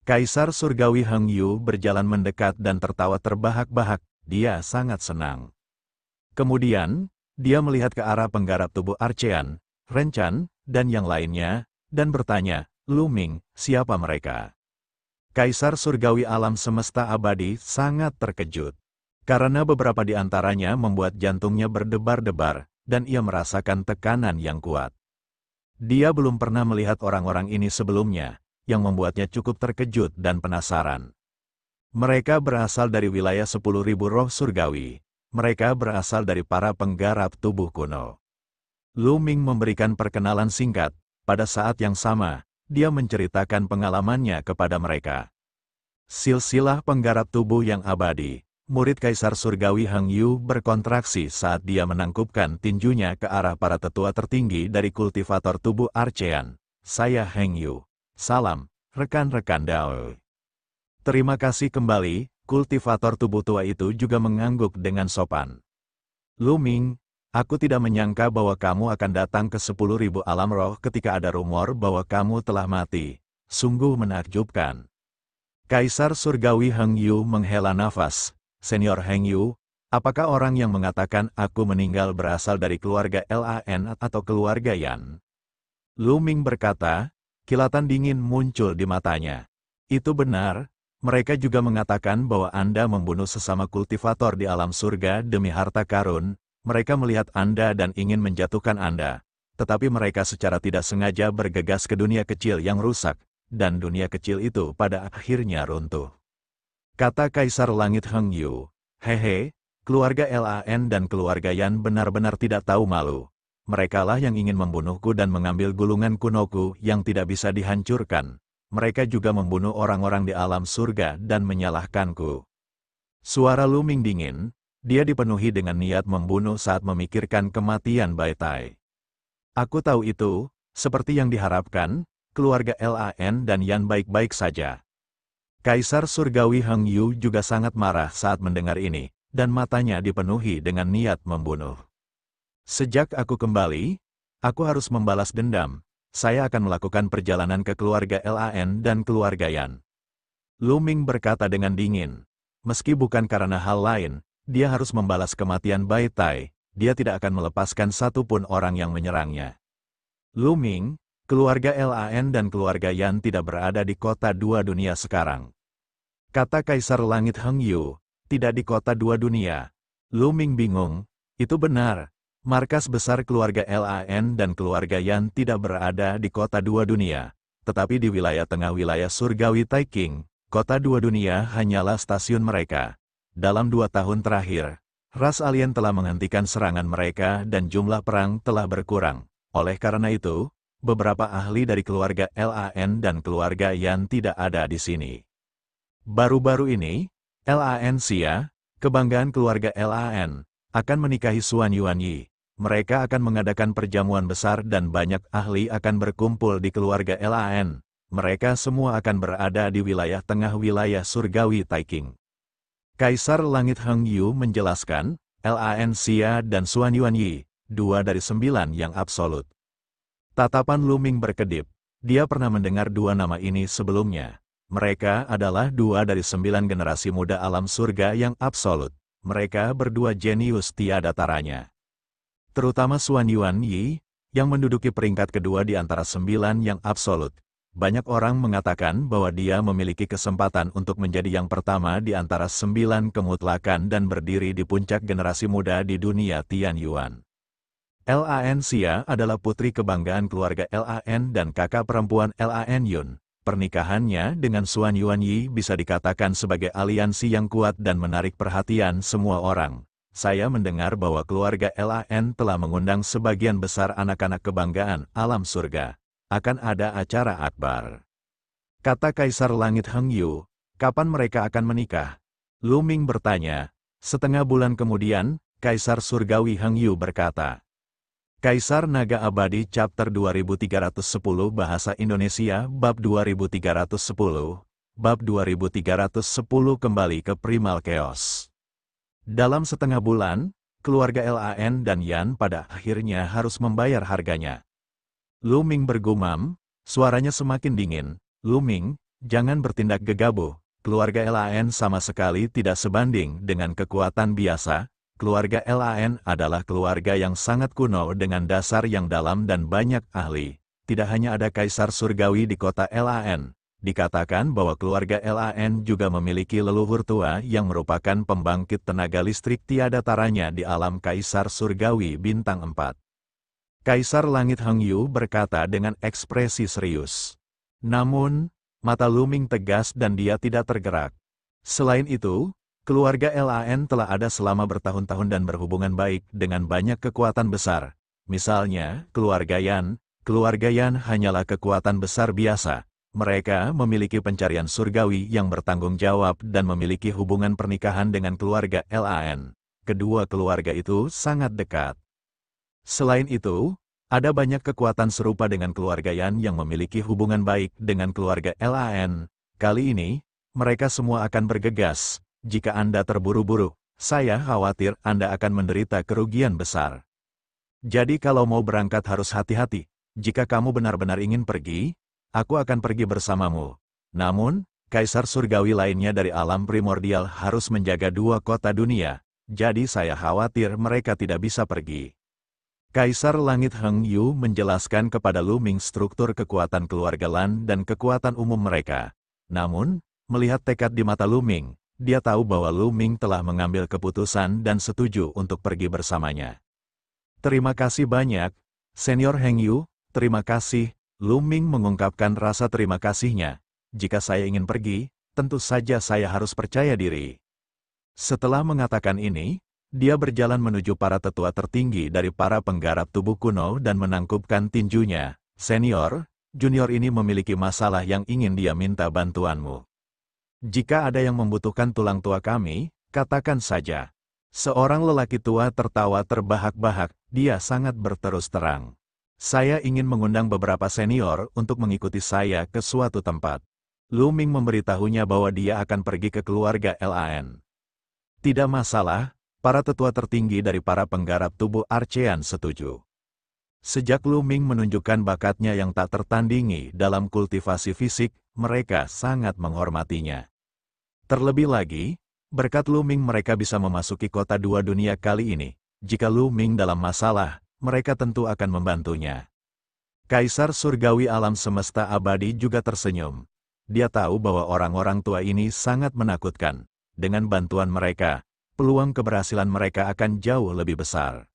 A: Kaisar Surgawi Heng Yu berjalan mendekat dan tertawa terbahak-bahak. Dia sangat senang. Kemudian, dia melihat ke arah penggarap tubuh Archean, Ren Chan, dan yang lainnya, dan bertanya, Lu Ming, siapa mereka? Kaisar Surgawi alam semesta abadi sangat terkejut. Karena beberapa di antaranya membuat jantungnya berdebar-debar, dan ia merasakan tekanan yang kuat. Dia belum pernah melihat orang-orang ini sebelumnya, yang membuatnya cukup terkejut dan penasaran. Mereka berasal dari wilayah 10.000 roh surgawi. mereka berasal dari para penggarap tubuh kuno. Lu Ming memberikan perkenalan singkat, pada saat yang sama, dia menceritakan pengalamannya kepada mereka. Silsilah penggarap tubuh yang abadi, murid Kaisar Surgawi Heng Yu berkontraksi saat dia menangkupkan tinjunya ke arah para tetua tertinggi dari kultivator tubuh Archean. Saya Heng Yu. Salam, rekan-rekan Dao. Terima kasih kembali, kultivator tubuh tua itu juga mengangguk dengan sopan. Lu Ming, aku tidak menyangka bahwa kamu akan datang ke 10.000 alam roh ketika ada rumor bahwa kamu telah mati. Sungguh menakjubkan. Kaisar Surgawi Heng Yu menghela nafas. Senior Heng Yu, apakah orang yang mengatakan aku meninggal berasal dari keluarga Lan atau keluarga Yan? Lu Ming berkata, kilatan dingin muncul di matanya. Itu benar, mereka juga mengatakan bahwa Anda membunuh sesama kultivator di alam surga demi harta karun. Mereka melihat Anda dan ingin menjatuhkan Anda, tetapi mereka secara tidak sengaja bergegas ke dunia kecil yang rusak, dan dunia kecil itu pada akhirnya runtuh. Kata Kaisar Langit Heng Yu, hehe, keluarga Lan dan keluarga Yan benar-benar tidak tahu malu. Merekalah yang ingin membunuhku dan mengambil gulungan kunoku yang tidak bisa dihancurkan. Mereka juga membunuh orang-orang di alam surga dan menyalahkanku. Suara Lu Ming dingin. Dia dipenuhi dengan niat membunuh saat memikirkan kematian Bai Tai. Aku tahu itu, seperti yang diharapkan, keluarga Lan dan Yan baik-baik saja. Kaisar Surgawi Heng Yu juga sangat marah saat mendengar ini, dan matanya dipenuhi dengan niat membunuh. Sejak aku kembali, aku harus membalas dendam. Saya akan melakukan perjalanan ke keluarga Lan dan keluarga Yan. Lu Ming berkata dengan dingin. Meski bukan karena hal lain, dia harus membalas kematian Bai Tai, dia tidak akan melepaskan satupun orang yang menyerangnya. Lu Ming, keluarga Lan dan keluarga Yan tidak berada di kota dua dunia sekarang. Kata Kaisar Langit Heng Yu, tidak di kota dua dunia. Lu Ming bingung, itu benar, markas besar keluarga Lan dan keluarga Yan tidak berada di kota dua dunia, tetapi di wilayah tengah wilayah surgawi Taiking, kota dua dunia hanyalah stasiun mereka. Dalam 2 tahun terakhir, ras alien telah menghentikan serangan mereka dan jumlah perang telah berkurang. Oleh karena itu, beberapa ahli dari keluarga Lan dan keluarga Yan tidak ada di sini. Baru-baru ini, Lan Xia, kebanggaan keluarga Lan, akan menikahi Xuan Yuanyi. Mereka akan mengadakan perjamuan besar dan banyak ahli akan berkumpul di keluarga Lan. Mereka semua akan berada di wilayah tengah wilayah surgawi Taiking. Kaisar Langit Heng Yu menjelaskan, Lan Xia dan Xuan Yuanyi, 2 dari 9 yang absolut. Tatapan Lu Ming berkedip, dia pernah mendengar 2 nama ini sebelumnya. Mereka adalah 2 dari 9 generasi muda alam surga yang absolut. Mereka berdua jenius tiada taranya. Terutama Xuan Yuanyi, yang menduduki peringkat kedua di antara 9 yang absolut. Banyak orang mengatakan bahwa dia memiliki kesempatan untuk menjadi yang pertama di antara 9 kemutlakan dan berdiri di puncak generasi muda di dunia Tian Yuan. Lan Xia adalah putri kebanggaan keluarga Lan dan kakak perempuan Lan Yun. Pernikahannya dengan Xuan Yuanyi bisa dikatakan sebagai aliansi yang kuat dan menarik perhatian semua orang. Saya mendengar bahwa keluarga Lan telah mengundang sebagian besar anak-anak kebanggaan alam surga. Akan ada acara akbar. Kata Kaisar Langit Heng Yu, kapan mereka akan menikah? Lu Ming bertanya. Setengah bulan kemudian, Kaisar Surgawi Heng Yu berkata. Kaisar Naga Abadi Chapter 2310 Bahasa Indonesia Bab 2310, Bab 2310 kembali ke Primal Chaos. Dalam setengah bulan, keluarga Lan dan Yan pada akhirnya harus membayar harganya. Lu Ming bergumam, suaranya semakin dingin. Lu Ming, jangan bertindak gegabah. Keluarga Lan sama sekali tidak sebanding dengan kekuatan biasa. Keluarga Lan adalah keluarga yang sangat kuno dengan dasar yang dalam dan banyak ahli. Tidak hanya ada Kaisar Surgawi di kota Lan. Dikatakan bahwa keluarga Lan juga memiliki leluhur tua yang merupakan pembangkit tenaga listrik tiada taranya di alam Kaisar Surgawi Bintang 4. Kaisar Langit Heng Yu berkata dengan ekspresi serius. Namun, mata Lu Ming tegas dan dia tidak tergerak. Selain itu, Keluarga Lan telah ada selama bertahun-tahun dan berhubungan baik dengan banyak kekuatan besar. Misalnya, keluarga Yan. Keluarga Yan hanyalah kekuatan besar biasa. Mereka memiliki pencarian surgawi yang bertanggung jawab dan memiliki hubungan pernikahan dengan keluarga Lan. Kedua keluarga itu sangat dekat. Selain itu, ada banyak kekuatan serupa dengan keluarga Yan yang memiliki hubungan baik dengan keluarga Lan. Kali ini, mereka semua akan bergegas. Jika Anda terburu-buru, saya khawatir Anda akan menderita kerugian besar. Jadi kalau mau berangkat harus hati-hati. Jika kamu benar-benar ingin pergi, aku akan pergi bersamamu. Namun, kaisar surgawi lainnya dari alam primordial harus menjaga dua kota dunia. Jadi saya khawatir mereka tidak bisa pergi. Kaisar Langit Heng Yu menjelaskan kepada Lu Ming struktur kekuatan keluarga Lan dan kekuatan umum mereka. Namun, melihat tekad di mata Lu Ming, dia tahu bahwa Lu Ming telah mengambil keputusan dan setuju untuk pergi bersamanya. Terima kasih banyak, Senior Heng Yu, terima kasih. Lu Ming mengungkapkan rasa terima kasihnya. Jika saya ingin pergi, tentu saja saya harus percaya diri. Setelah mengatakan ini, dia berjalan menuju para tetua tertinggi dari para penggarap tubuh kuno dan menangkupkan tinjunya. Senior, junior ini memiliki masalah yang ingin dia minta bantuanmu. Jika ada yang membutuhkan tulang tua kami, katakan saja. Seorang lelaki tua tertawa terbahak-bahak, dia sangat berterus terang. Saya ingin mengundang beberapa senior untuk mengikuti saya ke suatu tempat. Lu Ming memberitahunya bahwa dia akan pergi ke keluarga Lan. Tidak masalah, para tetua tertinggi dari para penggarap tubuh Archean setuju. Sejak Lu Ming menunjukkan bakatnya yang tak tertandingi dalam kultivasi fisik, mereka sangat menghormatinya. Terlebih lagi, berkat Lu Ming mereka bisa memasuki kota dua dunia kali ini. Jika Lu Ming dalam masalah, mereka tentu akan membantunya. Kaisar surgawi alam semesta abadi juga tersenyum. Dia tahu bahwa orang-orang tua ini sangat menakutkan. Dengan bantuan mereka, peluang keberhasilan mereka akan jauh lebih besar.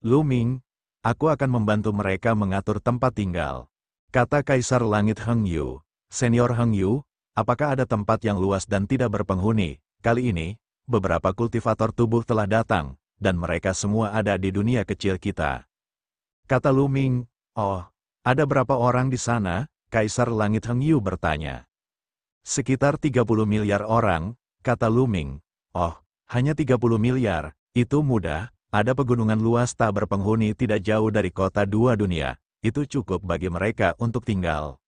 A: Lu Ming, aku akan membantu mereka mengatur tempat tinggal. Kata Kaisar Langit Heng Yu. Senior Heng Yu, apakah ada tempat yang luas dan tidak berpenghuni? Kali ini, beberapa kultivator tubuh telah datang, dan mereka semua ada di dunia kecil kita. Kata Lu Ming, oh, ada berapa orang di sana? Kaisar Langit Heng Yu bertanya. Sekitar 30 miliar orang, kata Lu Ming. Oh, hanya 30 miliar, itu mudah, ada pegunungan luas tak berpenghuni tidak jauh dari kota dua dunia, itu cukup bagi mereka untuk tinggal.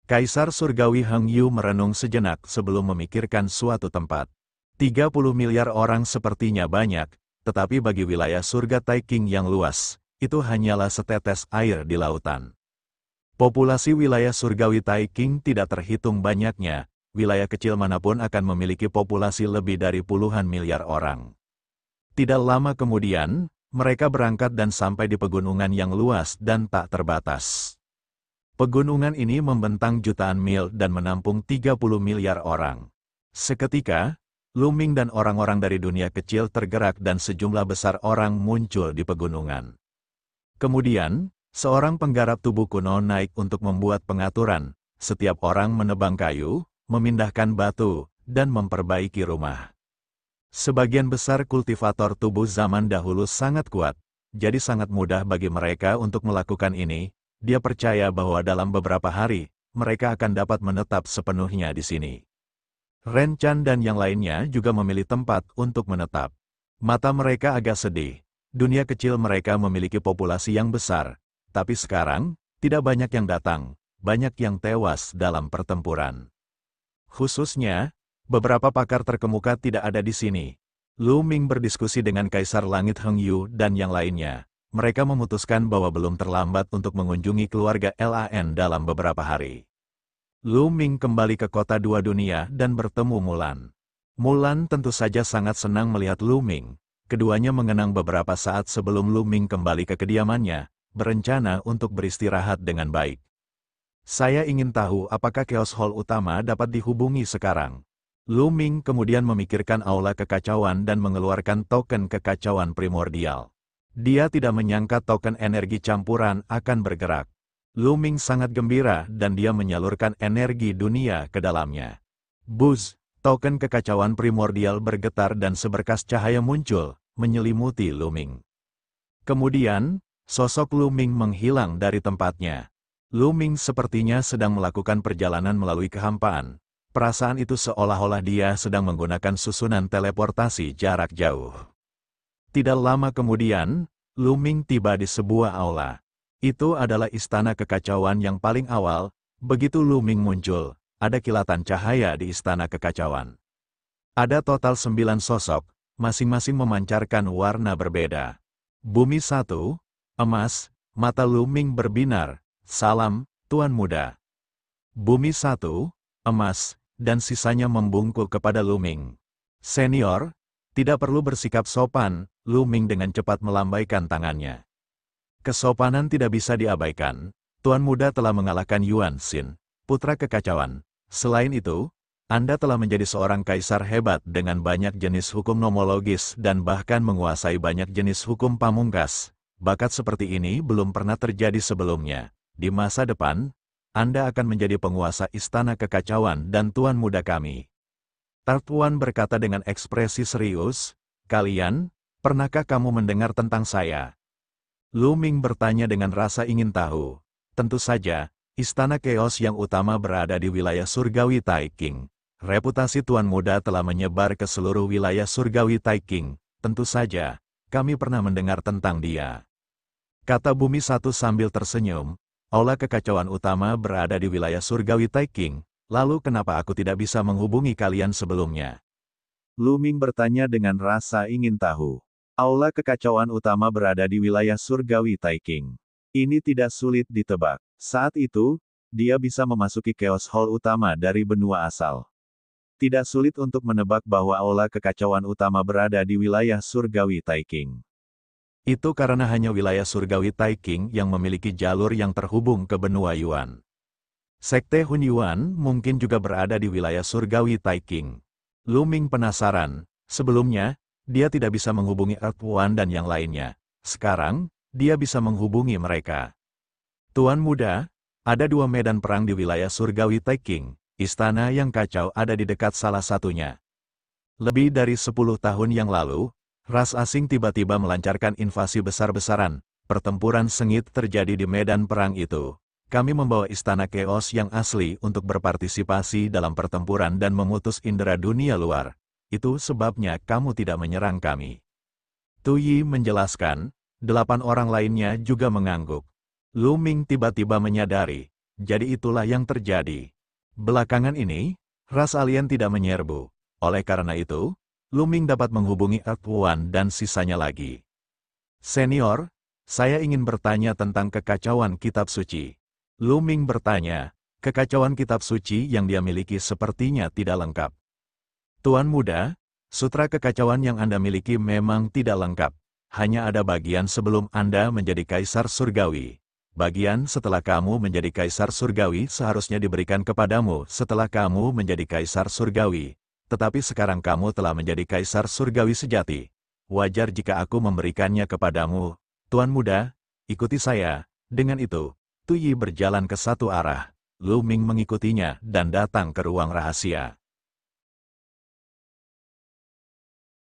A: Kaisar surgawi Heng Yu merenung sejenak sebelum memikirkan suatu tempat. 30 miliar orang sepertinya banyak, tetapi bagi wilayah surga Taiking yang luas, itu hanyalah setetes air di lautan. Populasi wilayah surgawi Taiking tidak terhitung banyaknya, wilayah kecil manapun akan memiliki populasi lebih dari puluhan miliar orang. Tidak lama kemudian, mereka berangkat dan sampai di pegunungan yang luas dan tak terbatas. Pegunungan ini membentang jutaan mil dan menampung 30 miliar orang. Seketika, Lu Ming dan orang-orang dari dunia kecil tergerak dan sejumlah besar orang muncul di pegunungan. Kemudian, seorang penggarap tubuh kuno naik untuk membuat pengaturan. Setiap orang menebang kayu, memindahkan batu, dan memperbaiki rumah. Sebagian besar kultivator tubuh zaman dahulu sangat kuat, jadi sangat mudah bagi mereka untuk melakukan ini. Dia percaya bahwa dalam beberapa hari, mereka akan dapat menetap sepenuhnya di sini. Ren Chan dan yang lainnya juga memilih tempat untuk menetap. Mata mereka agak sedih. Dunia kecil mereka memiliki populasi yang besar, tapi sekarang, tidak banyak yang datang, banyak yang tewas dalam pertempuran. Khususnya, beberapa pakar terkemuka tidak ada di sini. Lu Ming berdiskusi dengan Kaisar Langit Heng Yu dan yang lainnya. Mereka memutuskan bahwa belum terlambat untuk mengunjungi keluarga Lan dalam beberapa hari. Lu Ming kembali ke kota dua dunia dan bertemu Mulan. Mulan tentu saja sangat senang melihat Lu Ming. Keduanya mengenang beberapa saat sebelum Lu Ming kembali ke kediamannya, berencana untuk beristirahat dengan baik. Saya ingin tahu apakah Chaos Hall utama dapat dihubungi sekarang. Lu Ming kemudian memikirkan aula kekacauan dan mengeluarkan token kekacauan primordial. Dia tidak menyangka token energi campuran akan bergerak. Lu Ming sangat gembira dan dia menyalurkan energi dunia ke dalamnya. Buzz, Token kekacauan primordial bergetar dan seberkas cahaya muncul, menyelimuti Lu Ming. Kemudian, sosok Lu Ming menghilang dari tempatnya. Lu Ming sepertinya sedang melakukan perjalanan melalui kehampaan. Perasaan itu seolah-olah dia sedang menggunakan susunan teleportasi jarak jauh. Tidak lama kemudian, Lu Ming tiba di sebuah aula. Itu adalah istana kekacauan yang paling awal. Begitu Lu Ming muncul, ada kilatan cahaya di istana kekacauan. Ada total 9 sosok, masing-masing memancarkan warna berbeda. Bumi 1, emas, mata Lu Ming berbinar, salam, Tuan Muda. Bumi 1, emas, dan sisanya membungkuk kepada Lu Ming. Senior, tidak perlu bersikap sopan, Lu Ming dengan cepat melambaikan tangannya. Kesopanan tidak bisa diabaikan. Tuan Muda telah mengalahkan Yuan Xin, putra kekacauan. Selain itu, Anda telah menjadi seorang kaisar hebat dengan banyak jenis hukum nomologis dan bahkan menguasai banyak jenis hukum pamungkas. Bakat seperti ini belum pernah terjadi sebelumnya. Di masa depan, Anda akan menjadi penguasa istana kekacauan dan Tuan Muda kami. Tuan berkata dengan ekspresi serius, "Kalian, pernahkah kamu mendengar tentang saya?" Lu Ming bertanya dengan rasa ingin tahu. Tentu saja, istana Chaos yang utama berada di wilayah surgawi Taikang. Reputasi Tuan Muda telah menyebar ke seluruh wilayah surgawi Taikang. Tentu saja, kami pernah mendengar tentang dia. Kata Bumi 1 sambil tersenyum, aula kekacauan utama berada di wilayah surgawi Taikang. Lalu kenapa aku tidak bisa menghubungi kalian sebelumnya? Lu Ming bertanya dengan rasa ingin tahu. Aula kekacauan utama berada di wilayah surgawi Taikang. Ini tidak sulit ditebak. Saat itu, dia bisa memasuki Chaos Hall utama dari benua asal. Tidak sulit untuk menebak bahwa aula kekacauan utama berada di wilayah surgawi Taikang. Itu karena hanya wilayah surgawi Taikang yang memiliki jalur yang terhubung ke benua Yuan. Sekte Hun Yuan mungkin juga berada di wilayah surgawi Taikang. Lu Ming penasaran. Sebelumnya, dia tidak bisa menghubungi Tuan dan yang lainnya. Sekarang, dia bisa menghubungi mereka. Tuan Muda, ada 2 medan perang di wilayah surgawi Taikang. Istana yang kacau ada di dekat salah satunya. Lebih dari 10 tahun yang lalu, ras asing tiba-tiba melancarkan invasi besar-besaran. Pertempuran sengit terjadi di medan perang itu. Kami membawa istana Chaos yang asli untuk berpartisipasi dalam pertempuran dan memutus indera dunia luar. Itu sebabnya kamu tidak menyerang kami. Tu Yi menjelaskan, 8 orang lainnya juga mengangguk. Lu Ming tiba-tiba menyadari, jadi itulah yang terjadi. Belakangan ini, ras alien tidak menyerbu. Oleh karena itu, Lu Ming dapat menghubungi Tuan dan sisanya lagi. Senior, saya ingin bertanya tentang kekacauan kitab suci. Lu Ming bertanya, kekacauan kitab suci yang dia miliki sepertinya tidak lengkap. Tuan Muda, sutra kekacauan yang Anda miliki memang tidak lengkap. Hanya ada bagian sebelum Anda menjadi kaisar surgawi. Bagian setelah kamu menjadi kaisar surgawi seharusnya diberikan kepadamu setelah kamu menjadi kaisar surgawi. Tetapi sekarang kamu telah menjadi kaisar surgawi sejati. Wajar jika aku memberikannya kepadamu. Tuan Muda, ikuti saya. Dengan itu, Tu Yi berjalan ke satu arah. Lu Ming mengikutinya dan datang ke ruang rahasia.